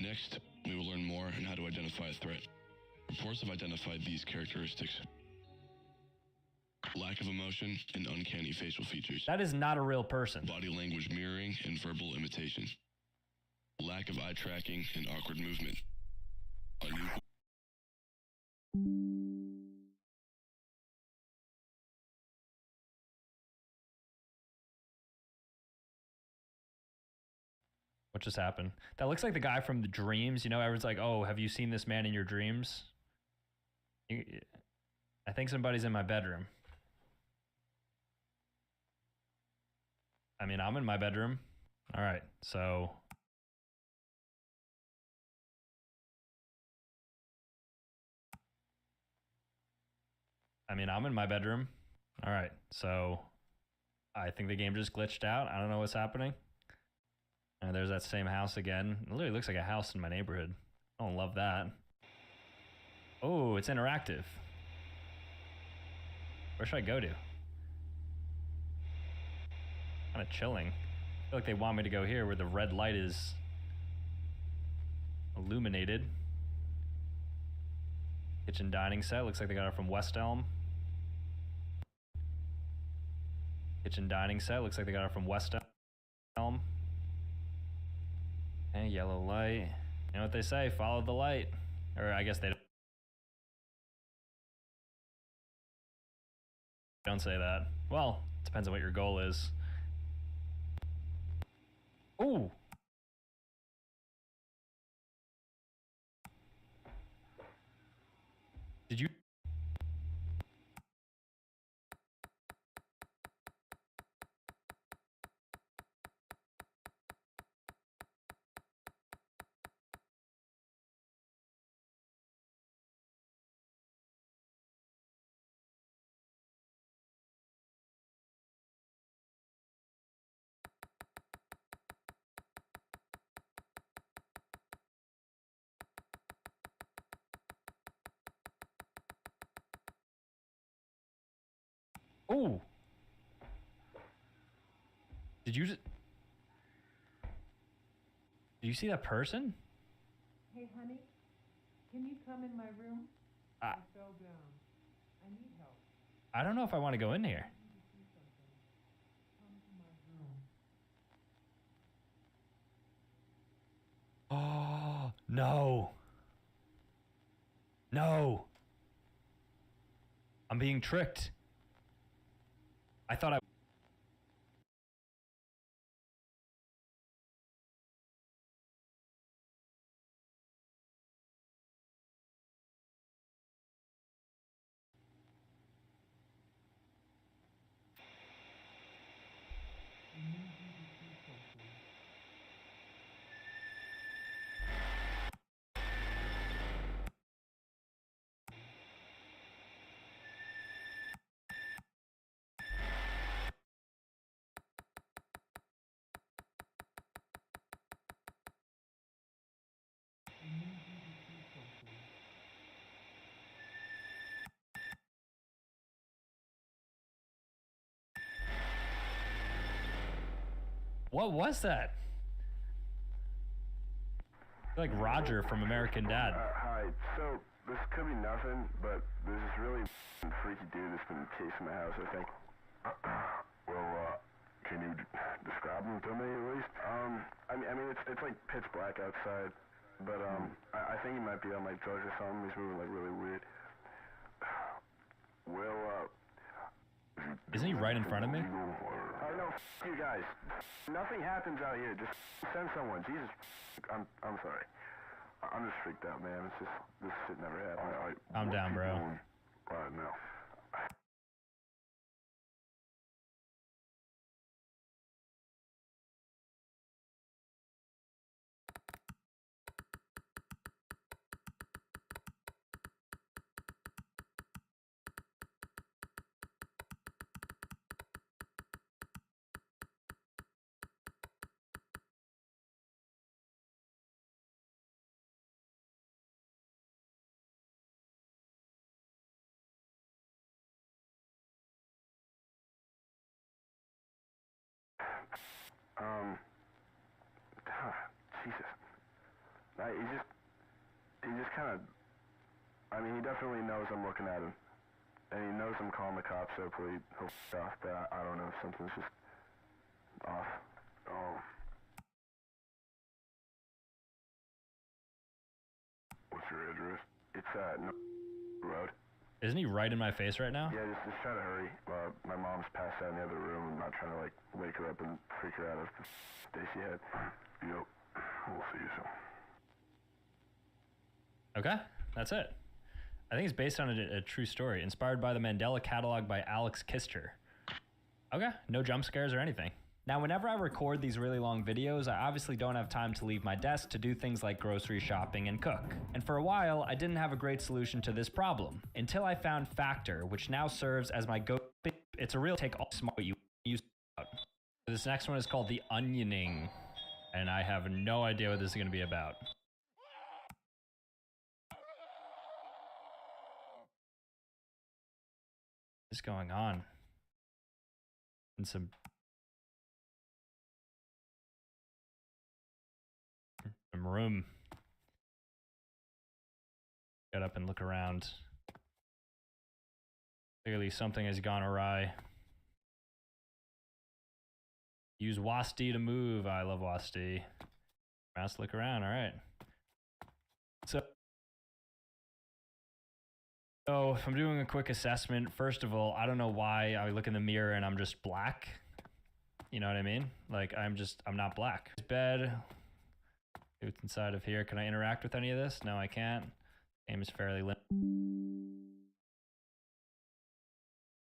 Next, we will learn more on how to identify a threat. Reports have identified these characteristics. Lack of emotion and uncanny facial features. That is not a real person. Body language mirroring and verbal imitation. Lack of eye tracking and awkward movement. What just happened? That looks like the guy from the Dreams. You know, everyone's like, oh, have you seen this man in your dreams? I think somebody's in my bedroom. I mean, I'm in my bedroom. All right, so... I'm in my bedroom. All right, so I think the game just glitched out. I don't know what's happening. And there's that same house again. It literally looks like a house in my neighborhood. I don't love that. Oh, it's interactive. Where should I go to? Kind of chilling. I feel like they want me to go here where the red light is illuminated. Kitchen dining set. Looks like they got it from West Elm. Kitchen dining set. Looks like they got it from West Elm. And yellow light. You know what they say? Follow the light. Or I guess they don't say that. Well, depends on what your goal is. Ooh. Did you? Ooh. Did you see that person? Hey, honey, can you come in my room? I fell down. I need help. I don't know if I want to go in here. Come to my room. Oh, no. No. I'm being tricked. I thought I... What was that? Like Roger from American Dad. Hi. So, this could be nothing, but there's this really freaky dude that's been chasing my house, I think. Well, can you describe him to me, at least? I mean, it's like pitch black outside, but, I think he might be on, like, drugs or something. He's moving, like, really weird. Well, Isn't he right in front of me? Oh, no, you guys. Nothing happens out here. Just send someone. Jesus, I'm sorry. I'm just freaked out, man. It's just, this shit never happened. I'm down, bro. Right now. Jesus. He just kind of, I mean, he definitely knows I'm looking at him. And he knows I'm calling the cops, so hopefully he'll f off, but I don't know, something's just off. Oh. What's your address? It's, no road. Isn't he right in my face right now? Yeah, just try to hurry. My mom's passed out in the other room. I'm not trying to, like, wake her up and freak her out of the day she had. Yep. We'll see you soon. Okay, that's it. I think it's based on a true story, inspired by the Mandela Catalog by Alex Kister. Okay, no jump scares or anything. Now, whenever I record these really long videos, I obviously don't have time to leave my desk to do things like grocery shopping and cook. And for a while, I didn't have a great solution to this problem, until I found Factor, which now serves as my go. It's a real take all smart you use. This next one is called The Onioning, and I have no idea what this is going to be about. What's going on? And some room. Get up and look around. Clearly something has gone awry. Use WASD to move. I love WASD. Mouse, look around. All right. So if I'm doing a quick assessment, first of all, I don't know why I look in the mirror and I'm just black. You know what I mean? Like, I'm not black. Bed. What's inside of here? Can I interact with any of this? No, I can't. Game is fairly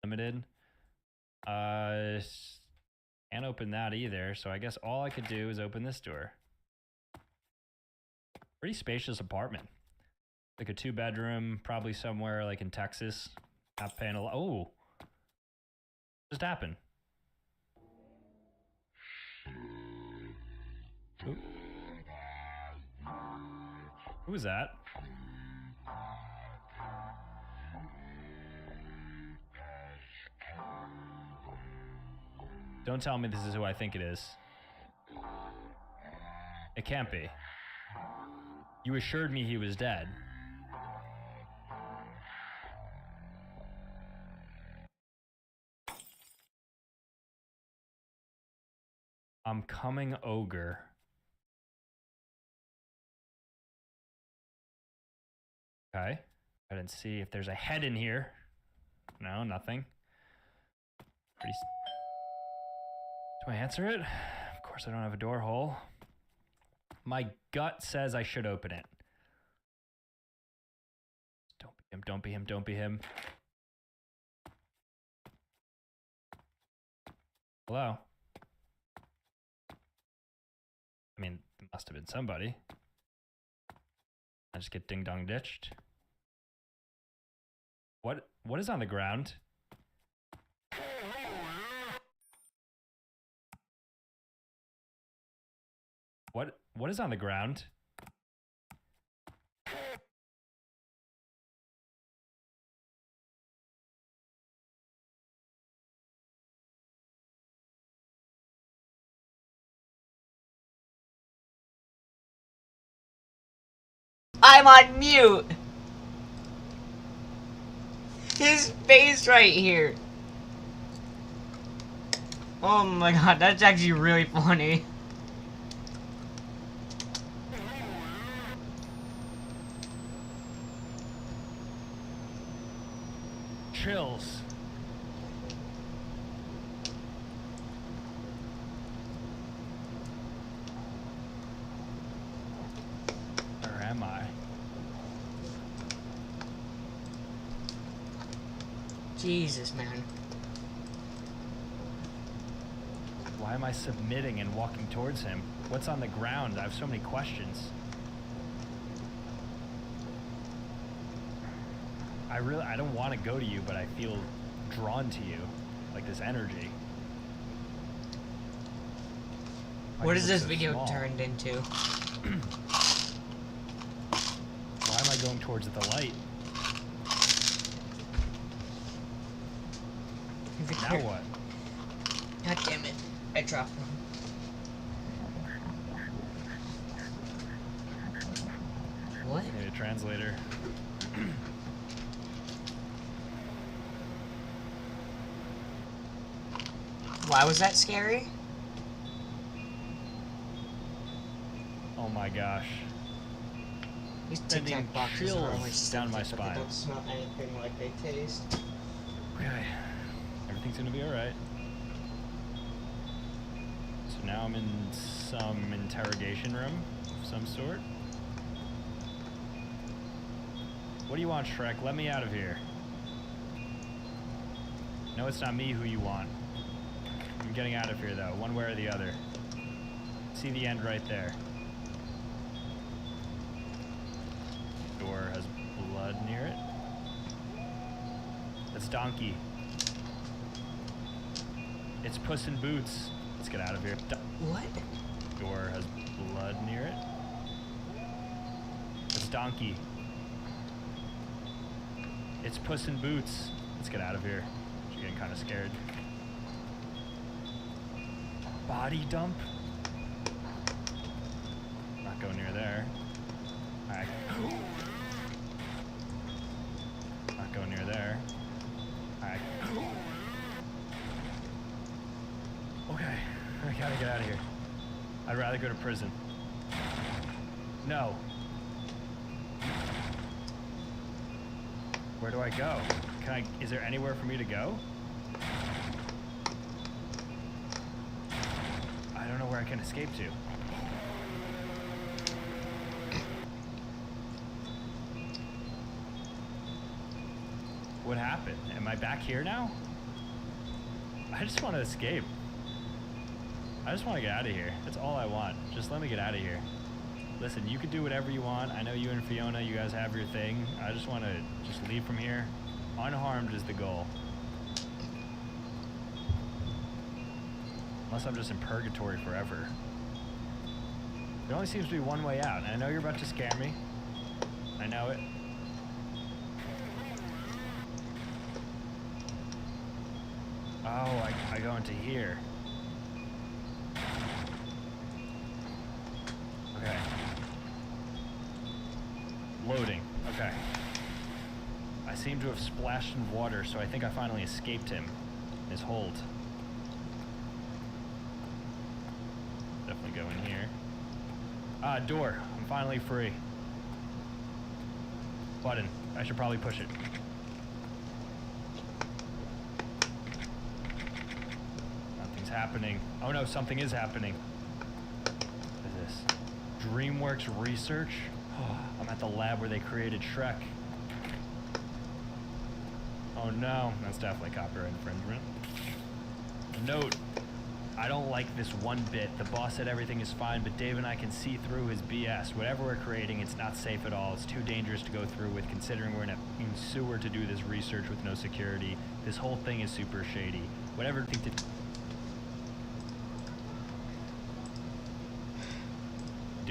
limited. Can't open that either, so I guess all I could do is open this door. Pretty spacious apartment. Like a 2-bedroom, probably somewhere like in Texas. Not paying a lot. Oh, what just happened? Who was that? Don't tell me this is who I think it is. It can't be. You assured me he was dead. I'm coming, ogre. Okay. I didn't see if there's a head in here. No, nothing. Do I answer it? Of course I don't have a door hole. My gut says I should open it. Don't be him, don't be him, don't be him. Hello? I mean, it must have been somebody. I just get ding-dong ditched. What is on the ground? What is on the ground? I'm on mute! His face right here! Oh my god, that's actually really funny. Chills. Where am I? Jesus, man. Why am I submitting and walking towards him? What's on the ground? I have so many questions. I don't want to go to you, but I feel drawn to you. Like this energy. What is this video turned into? Why am I going towards the light? Now what? God damn it. I dropped him. What? I need a translator. Why was that scary? Oh my gosh. These Tic Tac boxes are only down my but spine. they don't smell anything like they taste. Okay. Everything's gonna be alright. So now I'm in some interrogation room of some sort. What do you want, Shrek? Let me out of here. No, it's not me who you want. I'm getting out of here, though, one way or the other. See the end right there. Door has blood near it. That's Donkey. It's Puss in Boots. Let's get out of here. What? Door has blood near it. It's Donkey. It's Puss in Boots. Let's get out of here. She's getting kind of scared. Body dump? Not go near there. Alright. Not go near there. Alright. Okay. I gotta get out of here. I'd rather go to prison. No. Where do I go? Is there anywhere for me to go? I don't know where I can escape to. What happened? Am I back here now? I just want to escape. I just want to get out of here. That's all I want. Just let me get out of here. Listen, you can do whatever you want. I know you and Fiona, you guys have your thing. I just want to just leave from here. Unharmed is the goal. Unless I'm just in purgatory forever. There only seems to be one way out. And I know you're about to scare me. I know it. Oh, I go into here. seem to have splashed in water, so I think I finally escaped him. His hold. Definitely go in here. Ah, door. I'm finally free. Button. I should probably push it. Nothing's happening. Oh no, something is happening. What is this? DreamWorks Research? I'm at the lab where they created Shrek. Oh no, that's definitely copyright infringement. Note, I don't like this one bit. The boss said everything is fine, but Dave and I can see through his BS. Whatever we're creating, it's not safe at all. It's too dangerous to go through with, considering we're in a sewer to do this research with no security. This whole thing is super shady. Whatever thing to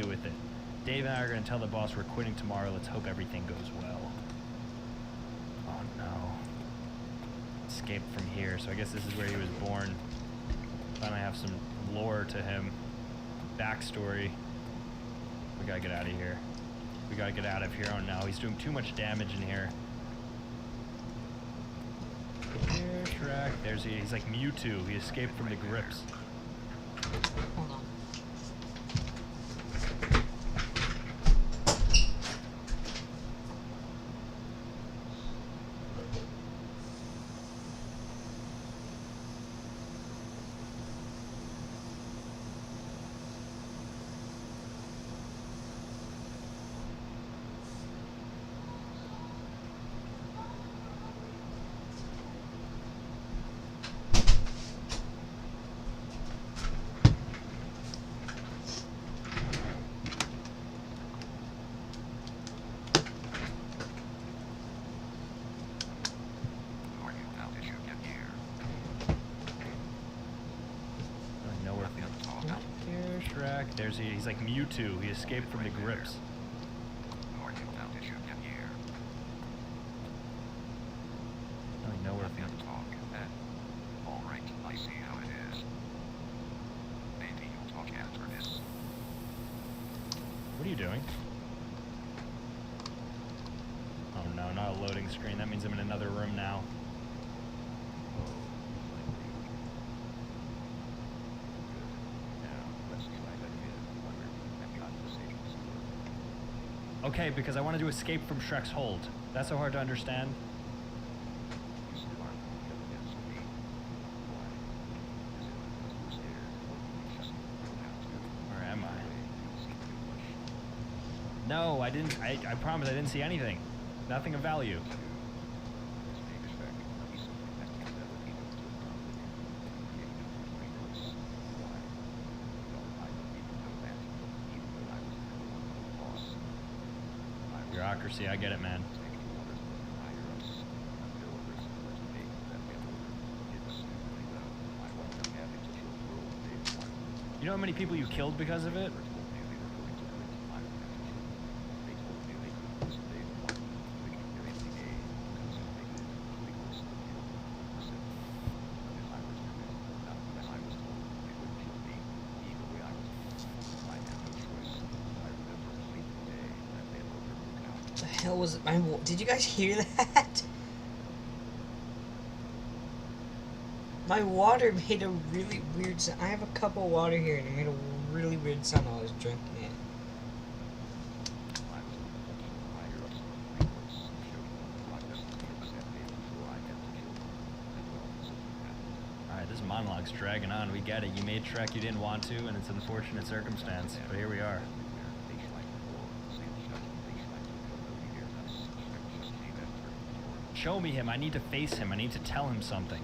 do with it. Dave and I are going to tell the boss we're quitting tomorrow. Let's hope everything goes well. Oh no. Escaped from here, so I guess this is where he was born. Finally have some lore to him. Backstory. We gotta get out of here. We gotta get out of here. Oh no, he's doing too much damage in here. Here, Shrek. There's he's like Mewtwo. He escaped from the grips. Hold on. Shrek. There's he's like Mewtwo. He escaped from the grips. I don't know where the talk. All right, I see how it is. Maybe you'll talk after this. What are you doing? Oh no, not a loading screen. That means I'm in another room now. Okay, because I wanted to escape from Shrek's hold. That's so hard to understand. Where am I? No, I didn't. I promise I didn't see anything. Nothing of value. Bureaucracy, I get it, man. You know how many people you killed because of it? Was my did you guys hear that? My water made a really weird sound. I have a cup of water here and it made a really weird sound while I was drinking it. Alright, this monologue's dragging on. We get it. You made Shrek you didn't want to, and it's an unfortunate circumstance. But here we are. Show me him. I need to face him. I need to tell him something.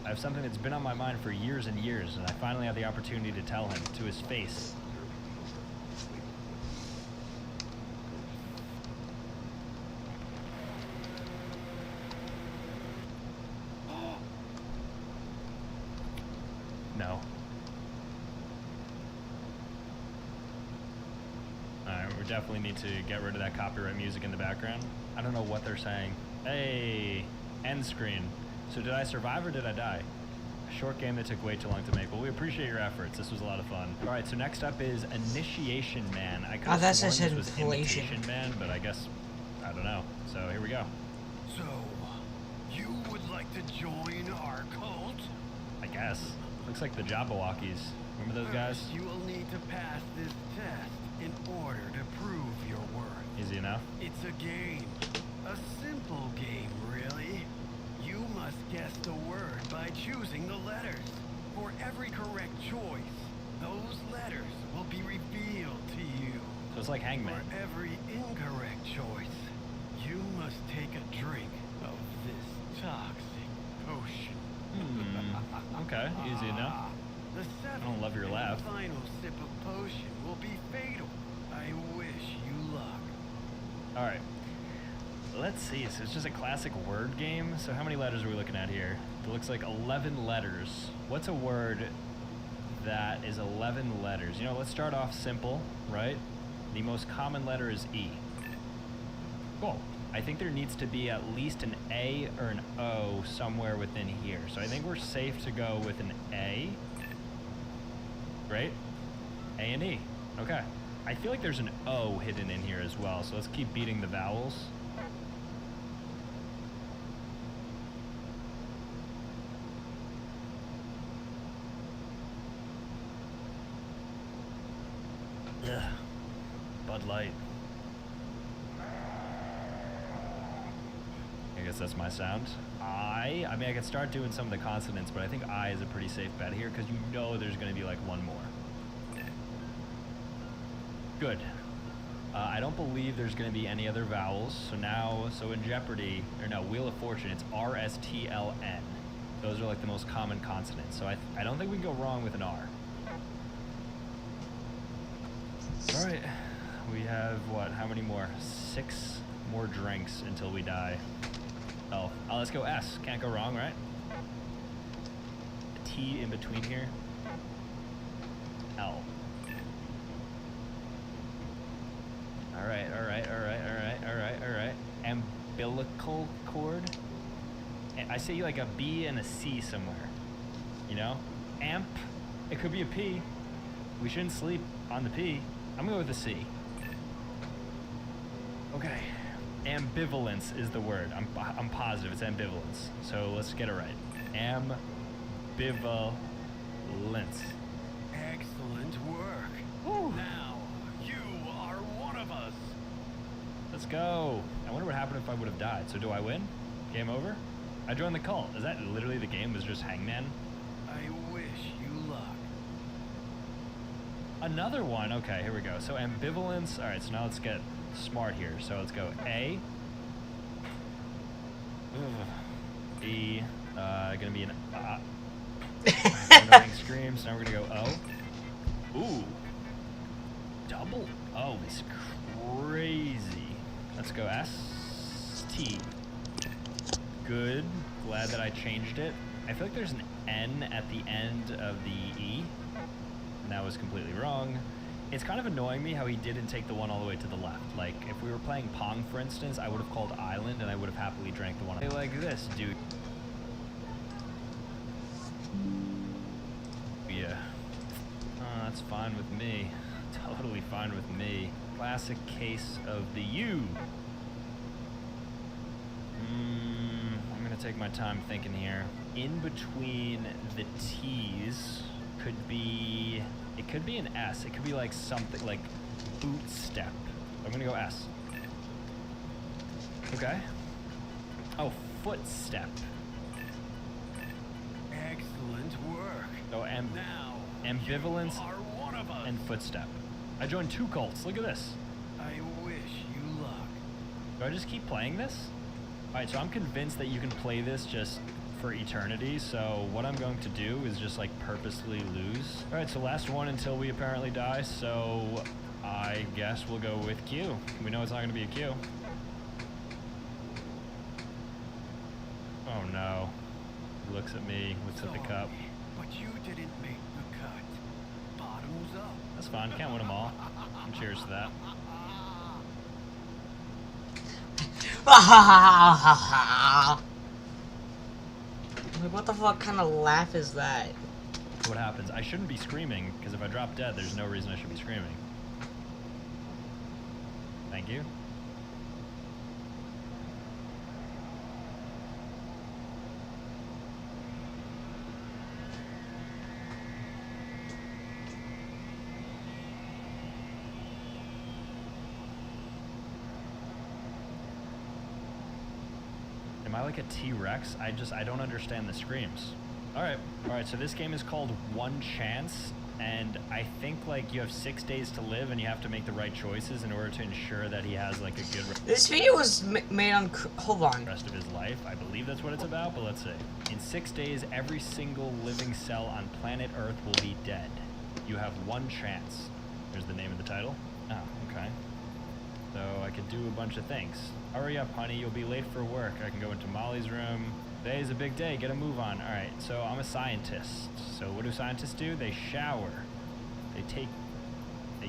I have something that's been on my mind for years and years, and I finally have the opportunity to tell him to his face. No. Alright, we definitely need to get rid of that copyright music in the background. I don't know what they're saying. Hey, end screen. So did I survive or did I die? A short game that took way too long to make. Well, we appreciate your efforts. This was a lot of fun. All right, so next up is Initiation Man. I could have sworn this was Imitation Man, but I guess, I don't know. So here we go. So, you would like to join our cult? I guess. Looks like the Jabberwockies. Remember those guys? First, you will need to pass this test in order to prove your worth. Easy enough. It's a game. A simple game, really. You must guess the word by choosing the letters. For every correct choice, those letters will be revealed to you. So it's like Hangman. For every incorrect choice, you must take a drink of this toxic potion. Okay, easy enough. The seventh I don't love your and laugh. final sip of potion will be fatal. I wish you luck. All right. Let's see. So it's just a classic word game. So how many letters are we looking at here? It looks like 11 letters. What's a word that is 11 letters? You know, let's start off simple, right? The most common letter is E. Cool. I think there needs to be at least an A or an O somewhere within here. So I think we're safe to go with an A. Great. A and E. Okay. I feel like there's an O hidden in here as well. So let's keep beating the vowels. Ugh. Bud Light. I guess that's my sound. I mean, I could start doing some of the consonants, but I think I is a pretty safe bet here because you know there's going to be like one more. Good. I don't believe there's going to be any other vowels. So in Jeopardy, or no, Wheel of Fortune, it's R-S-T-L-N. Those are like the most common consonants. So I don't think we can go wrong with an R. All right. We have what? How many more? 6 more drinks until we die. Oh, let's go S. Can't go wrong, right? A T in between here. L. All right. Umbilical cord. I see like a B and a C somewhere. You know? Amp. It could be a P. We shouldn't sleep on the P. I'm gonna go with a C. Okay. Ambivalence is the word. I'm positive it's ambivalence. So let's get it right. Ambivalence. Excellent work. Woo. Now, you are one of us. Let's go. I wonder what happened if I would have died. So do I win? Game over? I joined the cult. Is that literally the game was just Hangman? I wish you luck. Another one. Okay, here we go. So ambivalence. All right, so now let's get smart here. So let's go A. B. Gonna be an annoying screams. Now we're gonna go O. Ooh. Double O is crazy. Let's go S. T. Good. Glad that I changed it. I feel like there's an N at the end of the E. And that was completely wrong. It's kind of annoying me how he didn't take the one all the way to the left. Like, if we were playing Pong, for instance, I would have called Island, and I would have happily drank the one like this, dude. Yeah. That's fine with me. Totally fine with me. Classic case of the U. I'm gonna take my time thinking here. In between the T's could be... It could be an S. It could be like something like boot step. I'm gonna go S. Okay. Oh, footstep. Excellent work. So now, ambivalence you are one of us. and footstep. I joined 2 cults. Look at this. I wish you luck. Do I just keep playing this? Alright, so I'm convinced that you can play this just for eternity, so what I'm going to do is just like purposely lose. Alright, so last one until we apparently die, so I guess we'll go with Q. We know it's not going to be a Q. Oh no. He looks at me, looks at the cup. But you didn't make the cut. Bottoms up. That's fine, can't win them all. And cheers to that. What the fuck kind of laugh is that? What happens? I shouldn't be screaming, because if I drop dead, there's no reason I should be screaming. Thank you. Am I like a T-Rex? I don't understand the screams. All right, so this game is called One Chance, and I think like you have 6 days to live and you have to make the right choices in order to ensure that he has like a good This video was made on, hold on, rest of his life. I believe that's what it's about, but let's see. In 6 days, every single living cell on planet Earth will be dead. You have one chance. There's the name of the title. Oh, okay. So I could do a bunch of things. Hurry up, honey, you'll be late for work. I can go into Molly's room. Today's a big day, get a move on. All right, so I'm a scientist. So what do scientists do? They shower. They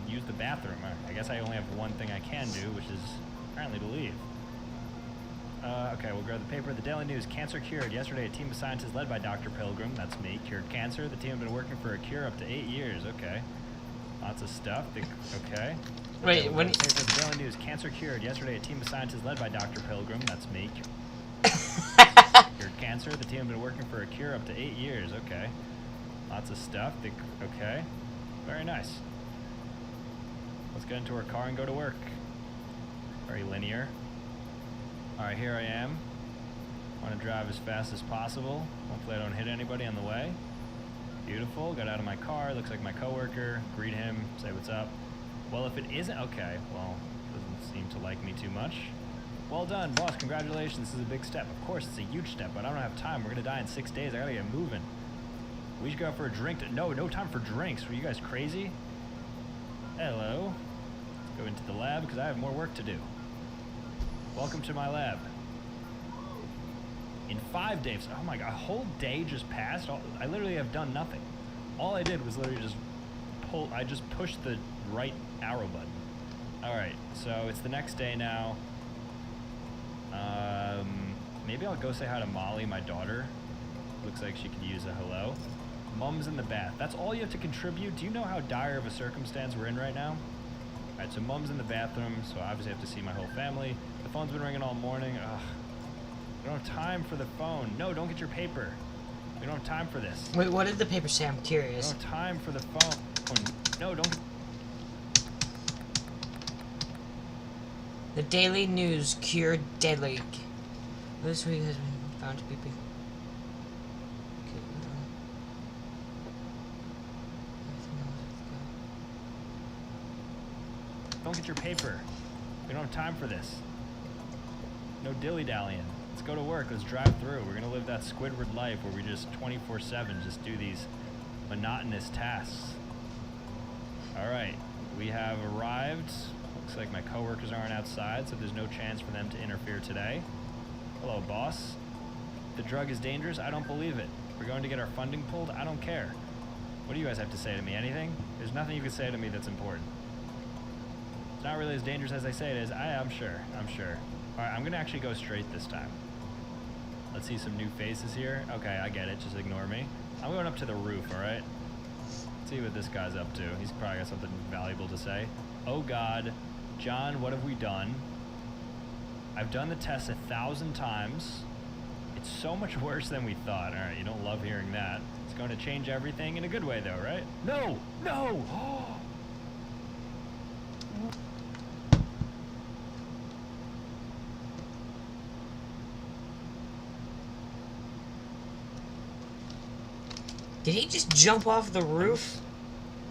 use the bathroom. All right, I guess I only have one thing I can do, which is apparently to leave. Okay, we'll grab the paper. The Daily News, cancer cured. Yesterday, a team of scientists led by Dr. Pilgrim, that's me, cured cancer. The team have been working for a cure up to 8 years. Okay. Lots of stuff. Okay. Wait, when... The Daily News, cancer cured. Yesterday, a team of scientists led by Dr. Pilgrim, that's me, cured cancer. The team have been working for a cure up to 8 years. Okay. Lots of stuff. Okay. Very nice. Let's get into our car and go to work. Very linear. Alright, here I am. Want to drive as fast as possible. Hopefully I don't hit anybody on the way. Beautiful. Got out of my car. Looks like my coworker. Greet him. Say what's up. Well, if it isn't... Okay. Well, doesn't seem to like me too much. Well done, boss. Congratulations. This is a big step. Of course, it's a huge step, but I don't have time. We're going to die in 6 days. I got to get moving. We should go out for a drink. No time for drinks. Were you guys crazy? Hello. Let's go into the lab because I have more work to do. Welcome to my lab. In 5 days, oh my god, a whole day just passed. I literally have done nothing. All I did was literally just I just pushed the right arrow button. All right, so it's the next day now. Maybe I'll go say hi to Molly, my daughter. Looks like she could use a hello. Mom's in the bath. That's all you have to contribute. Do you know how dire of a circumstance we're in right now? All right, so Mom's in the bathroom, so obviously I have to see my whole family. The phone's been ringing all morning. Ugh. I don't have time for the phone. No, don't get your paper. We don't have time for this. Wait, what did the paper say? I'm curious. I don't have time for the phone. No, don't. The Daily News cured deadly. This week has been found to be big. Don't get your paper. We don't have time for this. No dilly-dallying. Let's go to work. Let's drive through. We're going to live that Squidward life where we just 24/7 just do these monotonous tasks. All right. We have arrived. Looks like my coworkers aren't outside, so there's no chance for them to interfere today. Hello, boss. The drug is dangerous? I don't believe it. We're going to get our funding pulled? I don't care. What do you guys have to say to me? Anything? There's nothing you can say to me that's important. It's not really as dangerous as I say it is. I'm sure. All right, I'm gonna actually go straight this time. Let's see some new faces here. Okay, I get it. Just ignore me. I'm going up to the roof, all right? Let's see what this guy's up to. He's probably got something valuable to say. Oh, God. John, what have we done? I've done the test 1,000 times. It's so much worse than we thought. All right, you don't love hearing that. It's going to change everything in a good way, though, right? No! No! Did he just jump off the roof?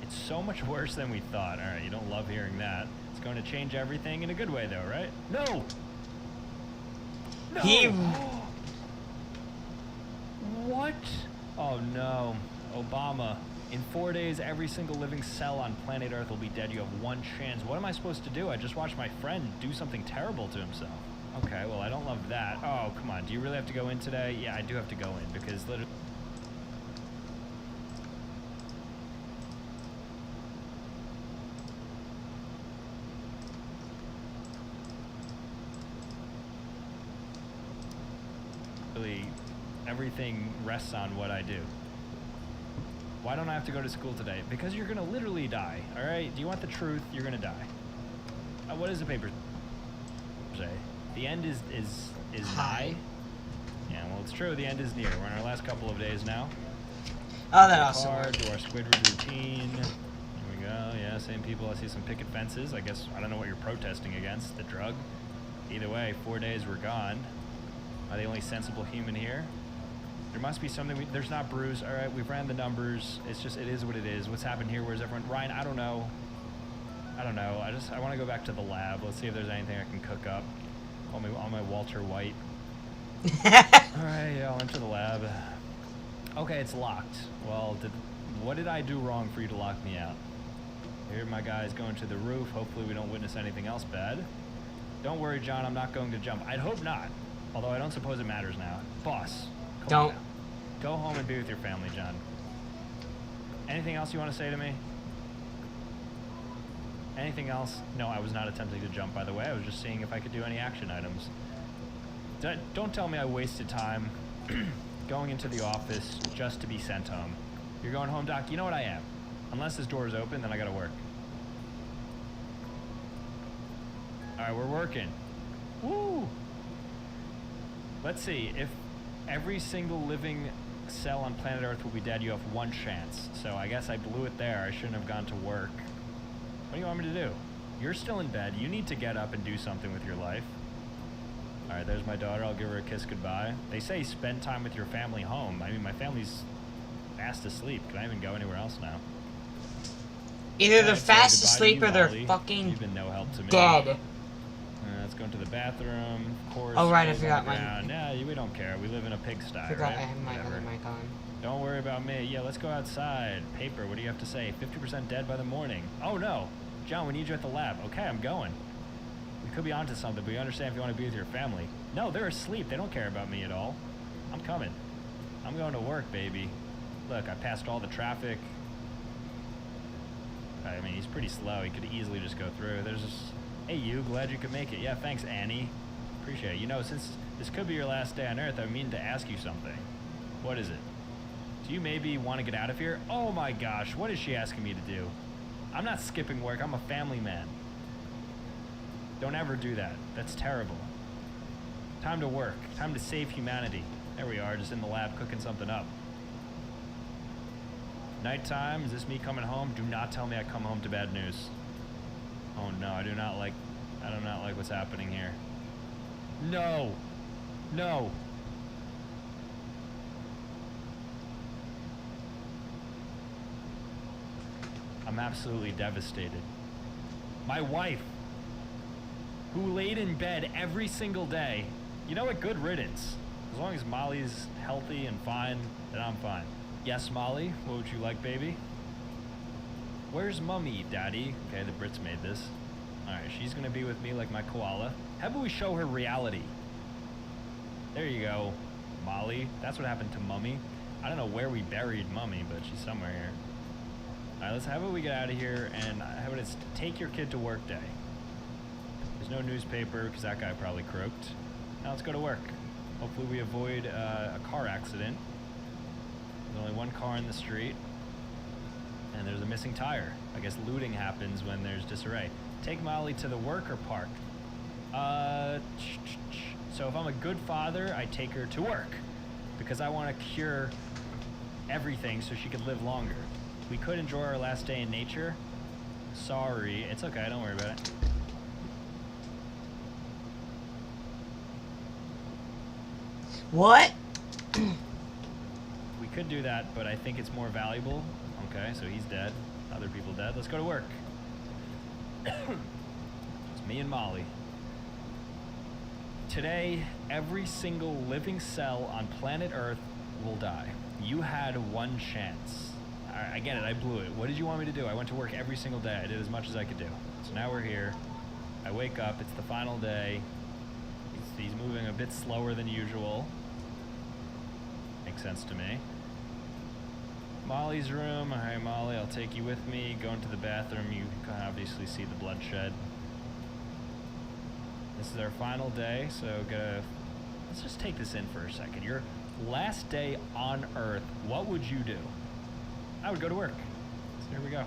It's so much worse than we thought. All right, you don't love hearing that. It's going to change everything in a good way, though, right? No! No! He... What? Oh, no. Obama. In 4 days, every single living cell on planet Earth will be dead. You have one chance. What am I supposed to do? I just watched my friend do something terrible to himself. Okay, well, I don't love that. Oh, come on. Do you really have to go in today? Yeah, I do have to go in because literally... everything rests on what I do. Why don't I have to go to school today? Because you're gonna literally die, all right? Do you want the truth? You're gonna die. What does the paper say? The end is nigh? Yeah, well, it's true. The end is near. We're in our last couple of days now. Oh, that also worked. Do our Squidward routine. Here we go. Yeah, same people. I see some picket fences. I guess, I don't know what you're protesting against. The drug. Either way, 4 days we're gone. Am I the only sensible human here? There must be something. There's not Bruce. All right, we've ran the numbers. It's just, it is what it is. What's happened here? Where's everyone? Ryan, I don't know. I don't know. I want to go back to the lab. Let's see if there's anything I can cook up. On my Walter White. All right, yeah, I'll enter the lab. Okay, it's locked. Well, what did I do wrong for you to lock me out? Here my guys going to the roof. Hopefully we don't witness anything else bad. Don't worry, John, I'm not going to jump. I'd hope not. Although I don't suppose it matters now. Boss, don't. Go home and be with your family, John. Anything else you want to say to me? Anything else? No, I was not attempting to jump, by the way. I was just seeing if I could do any action items. Don't tell me I wasted time going into the office just to be sent home. You're going home, Doc? You know what I am. Unless this door is open, then I gotta work. All right, we're working. Woo! Let's see. If every single living cell on planet Earth will be dead, you have one chance. So I guess I blew it there. I shouldn't have gone to work. What do you want me to do? You're still in bed. You need to get up and do something with your life. All right, there's my daughter. I'll give her a kiss goodbye. They say spend time with your family home. I mean, my family's fast asleep. Can I even go anywhere else now? Either they're fast asleep or they're fucking You've been no help to me. dead. Let's go into the bathroom. Of course. Oh, right, I forgot my... Nah, we don't care. We live in a pigsty, I forgot right? I have my other mic on. Don't worry about me. Yeah, let's go outside. Paper, what do you have to say? 50% dead by the morning. Oh, no. John, we need you at the lab. Okay, I'm going. We could be onto something, but you understand if you want to be with your family. No, they're asleep. They don't care about me at all. I'm coming. I'm going to work, baby. Look, I passed all the traffic. I mean, he's pretty slow. He could easily just go through. There's just... Hey, you. Glad you could make it. Yeah, thanks, Annie. Appreciate it. You know, since this could be your last day on Earth, I mean to ask you something. What is it? Do you maybe want to get out of here? Oh, my gosh. What is she asking me to do? I'm not skipping work. I'm a family man. Don't ever do that. That's terrible. Time to work. Time to save humanity. There we are, just in the lab cooking something up. Nighttime. Is this me coming home? Do not tell me I come home to bad news. Oh no, I do not like what's happening here. No. No. I'm absolutely devastated. My wife, who laid in bed every single day. You know what? Good riddance. As long as Molly's healthy and fine, then I'm fine. Yes, Molly? What would you like, baby? Where's Mummy, Daddy? Okay, the Brits made this. Alright, she's gonna be with me like my koala. How about we show her reality? There you go, Molly. That's what happened to Mummy. I don't know where we buried Mummy, but she's somewhere here. Alright, how about we get out of here, and how about it's take your kid to work day. There's no newspaper, because that guy probably croaked. Now let's go to work. Hopefully we avoid a car accident. There's only one car in the street. And there's a missing tire. I guess looting happens when there's disarray. Take Molly to the work or park? So if I'm a good father, I take her to work. Because I want to cure everything so she could live longer. We could enjoy our last day in nature. Sorry. It's okay, don't worry about it. What? We could do that, but I think it's more valuable. Okay, so he's dead. Other people dead. Let's go to work. It's me and Molly. Today, every single living cell on planet Earth will die. You had one chance. I get it, I blew it. What did you want me to do? I went to work every single day. I did as much as I could do. So now we're here. I wake up, it's the final day. He's moving a bit slower than usual. Makes sense to me. Molly's room. All right, Molly, I'll take you with me. Go into the bathroom. You can obviously see the bloodshed. This is our final day, so let's just take this in for a second. Your last day on Earth, what would you do? I would go to work. So here we go.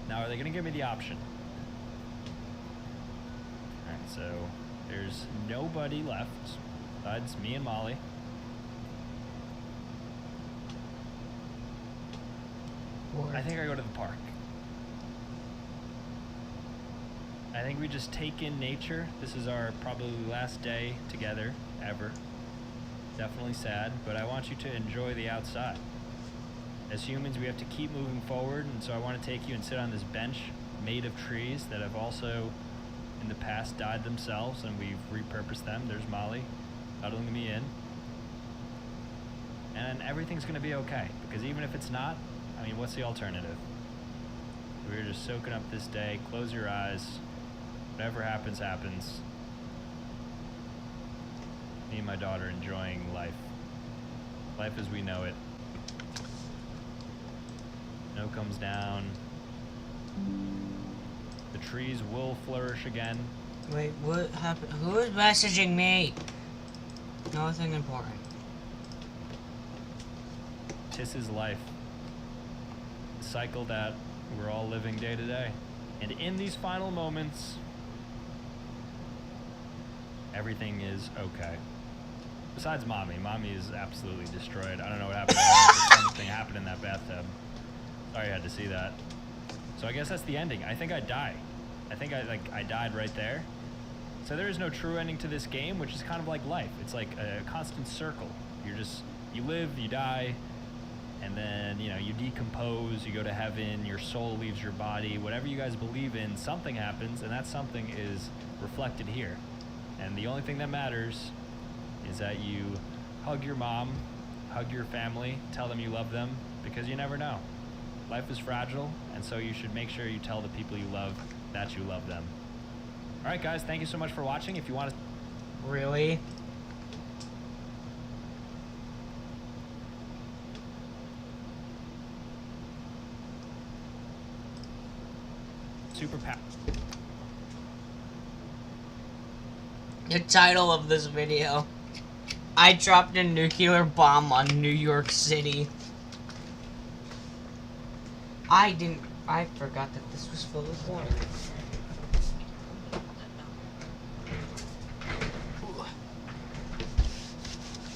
Now, are they going to give me the option? All right, so there's nobody left besides me and Molly. I think I go to the park. I think we just take in nature. This is our probably last day together, ever. Definitely sad, but I want you to enjoy the outside. As humans, we have to keep moving forward, and so I want to take you and sit on this bench made of trees that have also, in the past, died themselves, and we've repurposed them. There's Molly, cuddling me in. And everything's going to be okay, because even if it's not, I mean, what's the alternative? We're just soaking up this day. Close your eyes. Whatever happens, happens. Me and my daughter enjoying life. Life as we know it. Snow comes down. The trees will flourish again. Wait, what happened? Who is messaging me? Nothing important. This is life. The cycle that we're all living day to day. And in these final moments, everything is okay. Besides Mommy. Mommy is absolutely destroyed. I don't know what happened to her, but something happened in that bathtub. Sorry you had to see that. So I guess that's the ending. I think I die. I think I died right there. So there is no true ending to this game, which is kind of like life. It's like a constant circle. You live, you die, and then, you know, you decompose, you go to heaven, your soul leaves your body. Whatever you guys believe in, something happens, and that something is reflected here. And the only thing that matters is that you hug your mom, hug your family, tell them you love them, because you never know. Life is fragile, and so you should make sure you tell the people you love that you love them. All right, guys, thank you so much for watching. If you want to... Really? Super power. The title of this video: I dropped a nuclear bomb on New York City. I forgot that this was filled with water.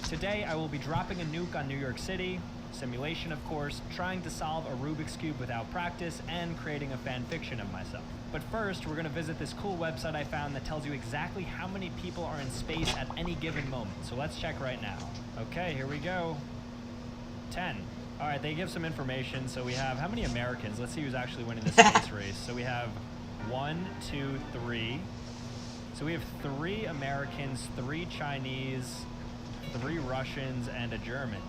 Today, I will be dropping a nuke on New York City. Simulation, of course, trying to solve a Rubik's Cube without practice, and creating a fan fiction of myself. But first, we're going to visit this cool website I found that tells you exactly how many people are in space at any given moment. So let's check right now. Okay, here we go. 10. All right, they give some information. So we have how many Americans? Let's see who's actually winning this space race. So we have 1, 2, 3. So we have 3 Americans, 3 Chinese, 3 Russians, and a German.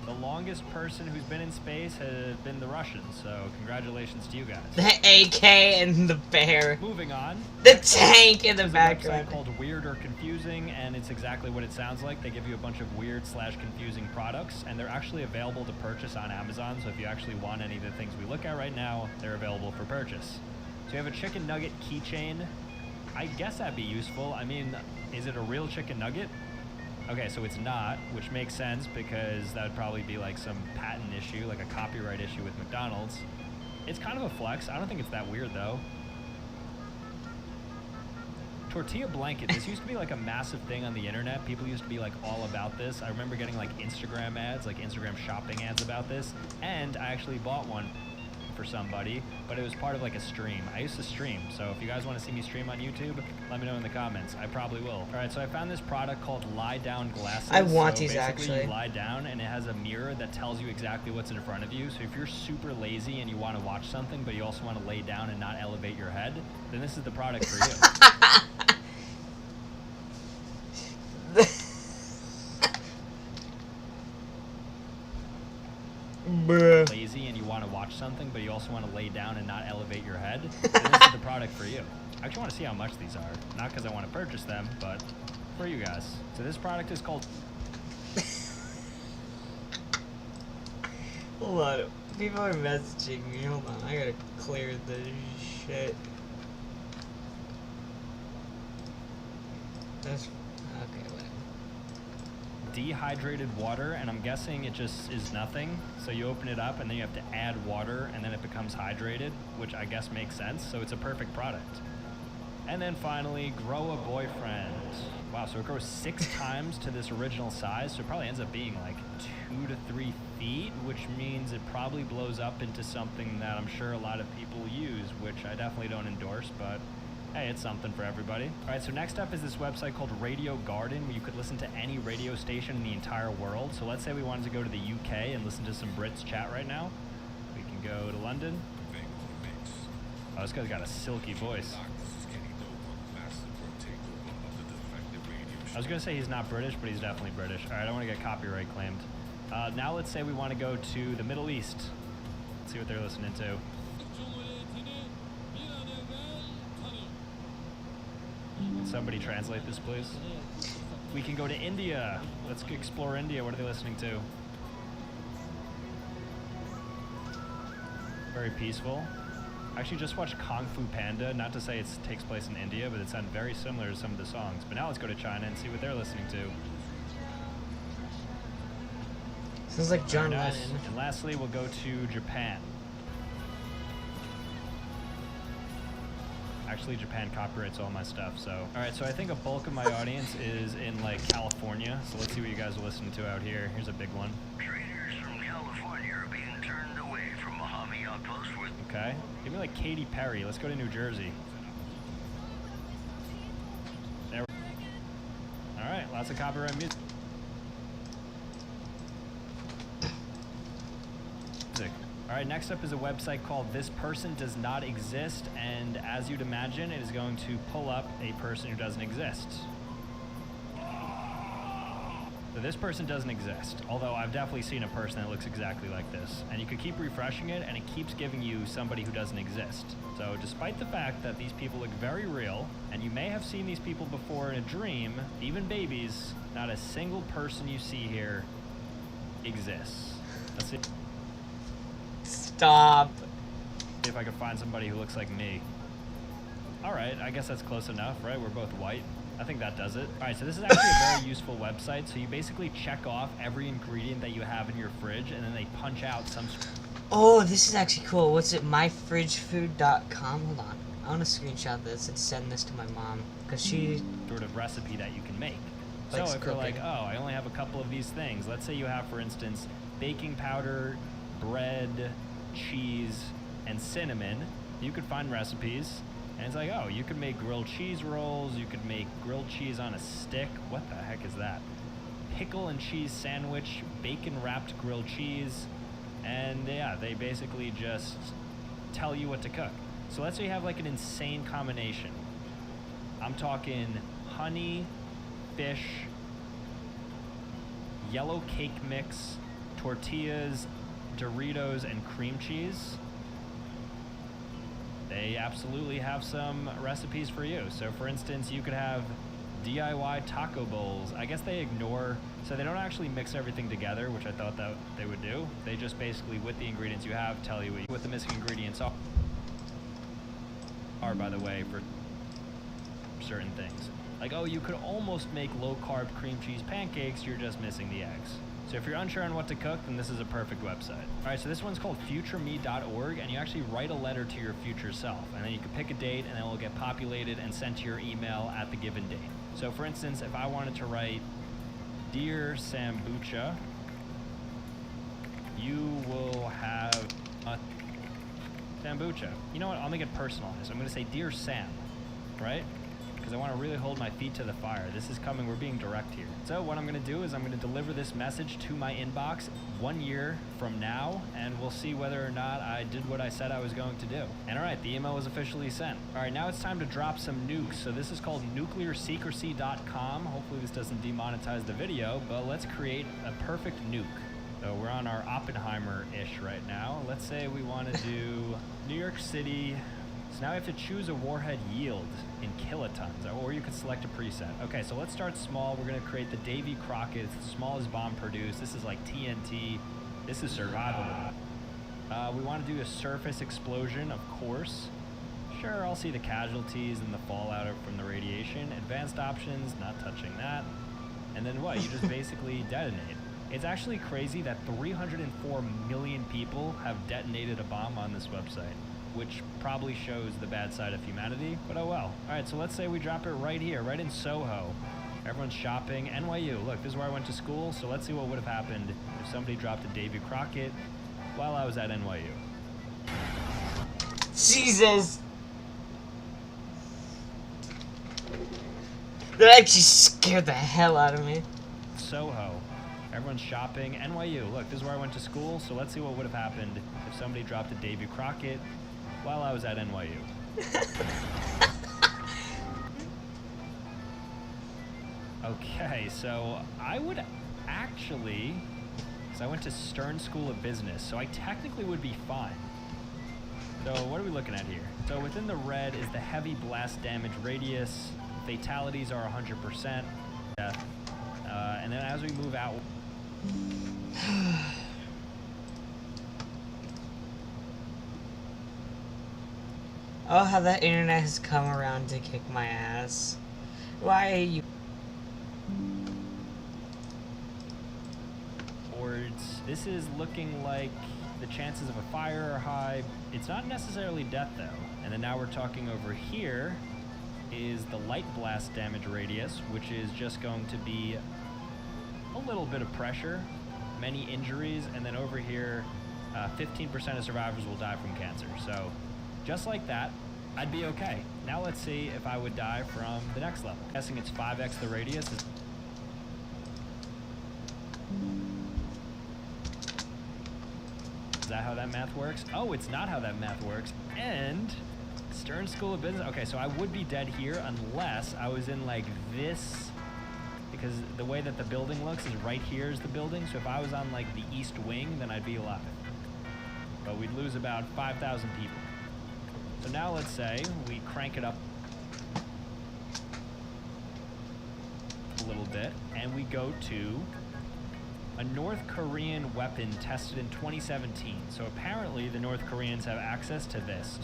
The longest person who's been in space has been the Russians, so congratulations to you guys. The AK and the bear. Moving on. The tank in the There's background. a website called Weird or Confusing, and it's exactly what it sounds like. They give you a bunch of weird/confusing products, and they're actually available to purchase on Amazon, so if you actually want any of the things we look at right now, they're available for purchase. So you have a chicken nugget keychain. I guess that'd be useful. I mean, is it a real chicken nugget? Okay, so it's not, which makes sense because that would probably be like some patent issue, like a copyright issue with McDonald's. It's kind of a flex. I don't think it's that weird, though. Tortilla blanket. This used to be like a massive thing on the internet. People used to be like all about this. I remember getting like Instagram ads, like Instagram shopping ads about this. And I actually bought one for somebody, but it was part of like a stream. I used to stream, so if you guys want to see me stream on YouTube, let me know in the comments. I probably will. All right, so I found this product called Lie Down Glasses. I want so these actually. You lie down and it has a mirror that tells you exactly what's in front of you. So if you're super lazy and you want to watch something, but you also want to lay down and not elevate your head, then this is the product for you. Lazy and you want to watch something, but you also want to lay down and not elevate your head, then this is the product for you. I actually want to see how much these are. Not because I want to purchase them, but for you guys. So this product is called... Hold on. People are messaging me. Hold on. I gotta clear this shit. That's... okay, whatever. Dehydrated water, and I'm guessing it just is nothing. So you open it up and then you have to add water and then it becomes hydrated, which I guess makes sense. So it's a perfect product. And then finally, grow a boyfriend. Wow, so it grows 6 times to this original size. So it probably ends up being like 2 to 3 feet, which means it probably blows up into something that I'm sure a lot of people use, which I definitely don't endorse, but Hey, it's something for everybody. All right, so next up is this website called Radio Garden, where you could listen to any radio station in the entire world. So let's say we wanted to go to the UK and listen to some Brits chat right now. We can go to London. Oh, this guy's got a silky voice. I was going to say he's not British, but he's definitely British. All right, I don't want to get copyright claimed. Now let's say we want to go to the Middle East. Let's see what they're listening to. Can somebody translate this, please? We can go to India. Let's explore India. What are they listening to? Very peaceful. I actually just watched Kung Fu Panda. Not to say it takes place in India, but it sounded very similar to some of the songs. But now let's go to China and see what they're listening to. Sounds like John Very nice. Lennon. And lastly, we'll go to Japan. Actually, Japan copyrights all my stuff, so. All right, so I think a bulk of my audience is in, like, California. So let's see what you guys are listening to out here. Here's a big one. Traders from California are being turned away from Mojave Outpost with... Okay. Give me, like, Katy Perry. Let's go to New Jersey. There. All right, lots of copyright music. All right, next up is a website called This Person Does Not Exist, and as you'd imagine, it is going to pull up a person who doesn't exist. So this person doesn't exist, although I've definitely seen a person that looks exactly like this. And you could keep refreshing it, and it keeps giving you somebody who doesn't exist. So despite the fact that these people look very real, and you may have seen these people before in a dream, even babies, not a single person you see here exists. Let's see. Stop. See if I can find somebody who looks like me. All right, I guess that's close enough, right? We're both white. I think that does it. All right, so this is actually a very useful website. So you basically check off every ingredient that you have in your fridge, and then they punch out some... Oh, this is actually cool. What's it? myfridgefood.com? Hold on. I want to screenshot this and send this to my mom, because she... sort of recipe that you can make. Likes So if you're like, cooking. oh, I only have a couple of these things. Let's say you have, for instance, baking powder, bread, cheese, and cinnamon. You could find recipes, and it's like, oh, you could make grilled cheese rolls, you could make grilled cheese on a stick. What the heck is that? Pickle and cheese sandwich, bacon wrapped grilled cheese, and yeah, they basically just tell you what to cook. So let's say you have like an insane combination. I'm talking honey, fish, yellow cake mix, tortillas, Doritos, and cream cheese. They absolutely have some recipes for you. So for instance, you could have DIY taco bowls. I guess they ignore, so they don't actually mix everything together, which I thought that they would do. They just basically, with the ingredients you have, tell you what the missing ingredients are, by the way, for certain things. Like, oh, you could almost make low-carb cream cheese pancakes, you're just missing the eggs. So if you're unsure on what to cook, then this is a perfect website. All right, so this one's called futureme.org, and you actually write a letter to your future self, and then you can pick a date, and it will get populated and sent to your email at the given date. So for instance, if I wanted to write, Dear Sambucha, you will have a Sambucha. You know what, I'll make it personalized. I'm gonna say, Dear Sam, right? Because I want to really hold my feet to the fire. This is coming, we're being direct here. So what I'm going to do is I'm going to deliver this message to my inbox 1 year from now, and we'll see whether or not I did what I said I was going to do. And all right, the email was officially sent. All right, now it's time to drop some nukes. So this is called nuclearsecrecy.com. Hopefully this doesn't demonetize the video, but let's create a perfect nuke. So we're on our Oppenheimer-ish right now. Let's say we want to do New York City. So now we have to choose a warhead yield in kilotons, or you could select a preset. Okay, so let's start small. We're gonna create the Davy Crockett. It's the smallest bomb produced. This is like TNT. This is survivable. We want to do a surface explosion, of course. Sure, I'll see the casualties and the fallout from the radiation. Advanced options, not touching that. And then what? You just basically detonate. It's actually crazy that 304 million people have detonated a bomb on this website, which probably shows the bad side of humanity, but oh well. All right, so let's say we drop it right here, right in Soho. Everyone's shopping. NYU, look, this is where I went to school, so let's see what would have happened if somebody dropped a Davy Crockett while I was at NYU. Jesus! That actually scared the hell out of me. Soho. Everyone's shopping. NYU. Look, this is where I went to school, so let's see what would have happened if somebody dropped a Davy Crockett while I was at NYU. Okay, so I would actually, because I went to Stern School of Business, so I technically would be fine. So what are we looking at here? So within the red is the heavy blast damage radius. Fatalities are 100%. Death. And then as we move out... Oh, how the internet has come around to kick my ass. Why are you... Boards. This is looking like the chances of a fire are high. It's not necessarily death, though. And then now we're talking over here is the light blast damage radius, which is just going to be a little bit of pressure, many injuries, and then over here, 15% of survivors will die from cancer. So just like that, I'd be okay. Now let's see if I would die from the next level. I'm guessing it's 5x the radius. Is that how that math works? Oh, it's not how that math works. And Stern School of Business. Okay, so I would be dead here unless I was in like this, because the way that the building looks is right here is the building. So if I was on like the east wing, then I'd be alive. But we'd lose about 5,000 people. So now let's say we crank it up a little bit and we go to a North Korean weapon tested in 2017. So apparently the North Koreans have access to this.